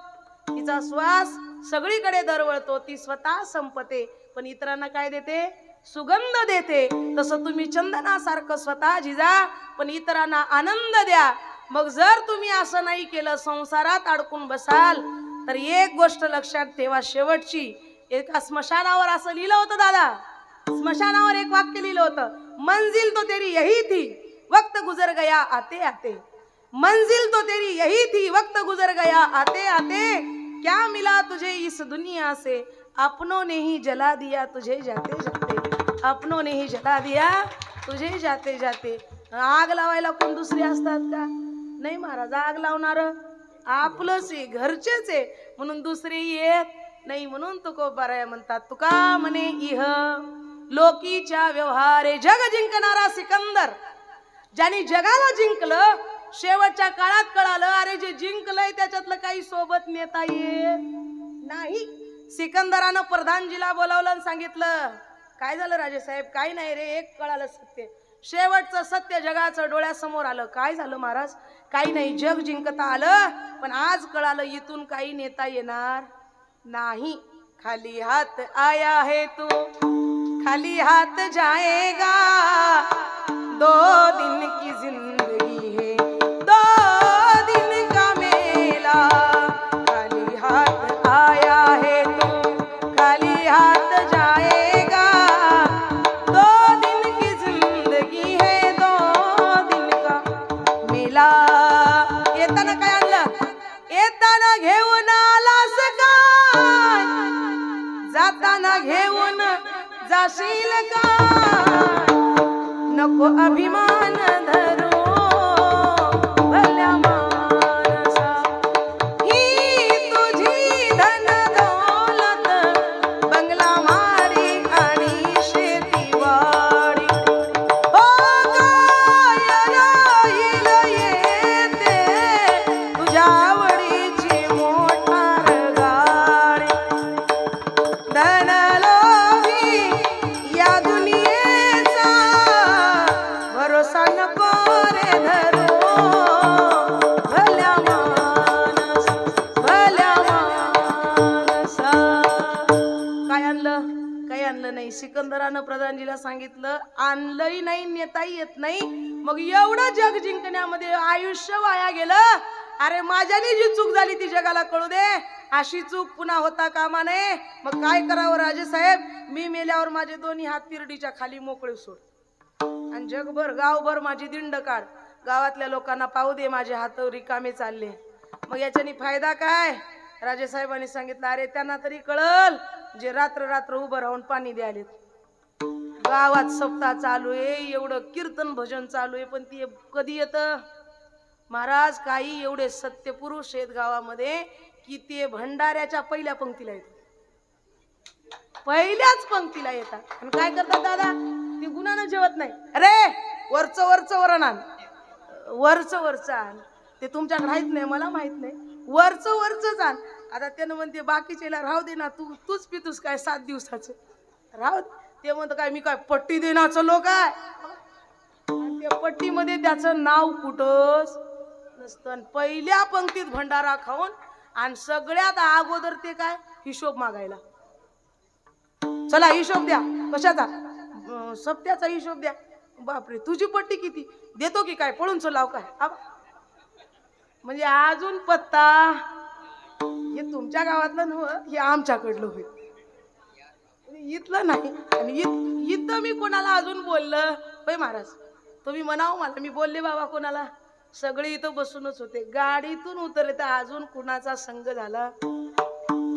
तिचा श्वास सगळीकडे दरवळतो. ती स्वतः संपते, पण इतरांना काय देते? सुगंध देते. तसं तुम्ही चंदनासारखं स्वतः झिजा, पण इतरांना आनंद द्या. मग जर तुम्ही असं नाही केलं, संसारात अडकून बसाल, तर एक गोष्ट लक्षात ठेवा शेवटची. एका स्मशानावर असं लिहिलं होतं दादा, स्मशानावर एक वाक्य लिहिलं होतं, मंजिल तो तेरी यही थी वक्त गुजर गया आते आते. मंजिल तो तेरी यही थी वक्त गुजर गया आते आते. क्या मिला तुझे इस दुनिया से, अपनों ने ही जला दिया तुझे जाते जाते. अपनों ने ही जला दिया तुझे जाते जाते. आग लावायला कोण दुसरे असतात का? नाही महाराज, आग लावणार आपलंच आहे, घरचेच आहे, म्हणून दुसरे येत नाही. म्हणून तुकोबाराया म्हणतात, तुका म्हणे इह लोकीच्या व्यवहारे जग जिंकणारा सिकंदर. ज्याने जगाला जिंकलं, शेवटच्या काळात कळालं अरे जे जिंकलंय त्याच्यातलं काही सोबत नेता येत नाही. सिकंदरानं प्रधानजीला बोलावलं आणि सांगितलं, काय झालं राजेसाहेब? काय नाही रे, एक कळालं सत्य, शेवटचं सत्य जगाचं डोळ्यासमोर आलं. काय झालं महाराज? काही नाही, जग जिंकता आलं, पण आज कळालं इथून काही नेता येणार नाही. खाली हात आया है तू खाली हात जाएगा. 2 दिन की जिंदगी है 2 दिन का मेला. खाली हाथ आया है तू खाली हाथ जाएगा. 2 दिन की जिंदगी है 2 दिन का मेला. येताना काय आणलं? येताना घेऊन आलास काय, जाताना घेऊन जाशील काय. नको अभिमान धरू भल्या मानसा, ही तुझी धन दौलत बंगला माडी आणि शेतीवाडी. हो काय राहील येते तुझ्या आवडीची मोटार गाडी. धन लोभी या दुनियेचा भरोसा नको नाही. सिकंदरानं प्रधानजीला सांगितलं, आणलंही नाही नेताही येत नाही, मग एवढं जग जिंकण्यामध्ये आयुष्य वाया गेलं. अरे माझ्याने जी चूक झाली ती जगाला कळू दे, अशी चूक पुन्हा होता कामा नये. मग काय करावं राजेसाहेब, मी मेल्यावर माझे दोन्ही हात तिरडीच्या खाली मोकळे सोड, आणि जगभर गावभर माझी दिंड काढ, गावातल्या लोकांना पाहू दे माझे हात रिकामे चालले. मग याच्यानी फायदा काय? राजेसाहेबांनी सांगितलं, अरे त्यांना तरी कळल जे रात्र रात्र उभं राहून पाणी द्यायलेत. गावात सप्ताह चालू आहे, एवढं कीर्तन भजन चालू आहे, पण ते कधी येतं महाराज? काही एवढे सत्यपुरुष आहेत गावामध्ये की ते भंडाऱ्याच्या पहिल्या पंक्तीला येतात, पहिल्याच पंक्तीला येतात. आणि काय करतात दादा? ते गुणानं जेवत नाही. अरे वरचं वरचं वरण आण, वरचं वरचं आण. ते तुमच्याकडे माहित नाही, मला माहित नाही, वरचं वरचंच आण. आता त्यानं म्हणते बाकीचेला राहू दे ना, तूच पितूस काय 7 दिवसाचं, राहू दे. ते म्हणतं काय मी काय पट्टी देण्याचं लोक आहे? त्या पट्टीमध्ये त्याचं नाव कुठंच नसतं. पहिल्या पंक्तीत भंडारा खाऊन आणि सगळ्यात अगोदर ते काय हिशोब मागायला. चला हिशोब द्या, कशाचा? सप्त्याचा हिशोब द्या. बापरे, तुझी पट्टी किती? देतो की काय, पळून चलाव काय? म्हणजे अजून पत्ता. हे तुमच्या गावातलं नव्हतं, हे आमच्याकडलं होईल, इथलं नाही. आणि इथं मी कोणाला अजून बोललं होय महाराज? तुम्ही म्हणावं मला, मी बोलले बाबा कोणाला? सगळे इथं बसूनच होते. गाडीतून उतरले तर अजून कुणाचा संग झाला?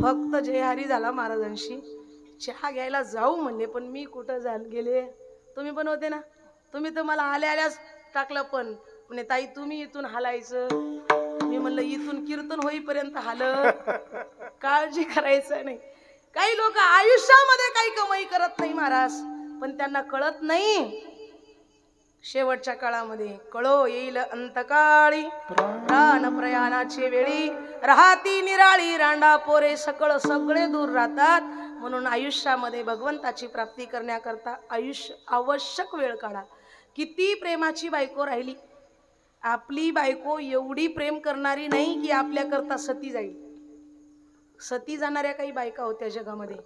फक्त जयहरी झाला महाराजांशी. चहा घ्यायला जाऊ म्हणले, पण मी कुठं गेले? तुम्ही पण होते ना, तुम्ही तर मला आल्या आल्याच टाकलं. पण म्हणे ताई तुम्ही इथून हालायचं. मी म्हणलं इथून कीर्तन होईपर्यंत हालत, काळजी करायचं नाही. काही लोक आयुष्यामध्ये काही कमाई करत नाही महाराज, पण त्यांना कळत नाही शेवटच्या काळामध्ये कळो येईल अंतकाळी, प्राण प्रयाणाची वेळी राहती निराळी, रांडा पोरे सकळ सगळे दूर राहतात. म्हणून आयुष्यामध्ये भगवंताची प्राप्ती करण्याकरता आयुष्य आवश्यक वेळ काढा. किती प्रेमाची बायको राहिली, आपली बायको एवढी प्रेम करणारी नाही की आपल्याकरता सती जाईल. सती जाणाऱ्या काही बायका होत्या जगामध्ये.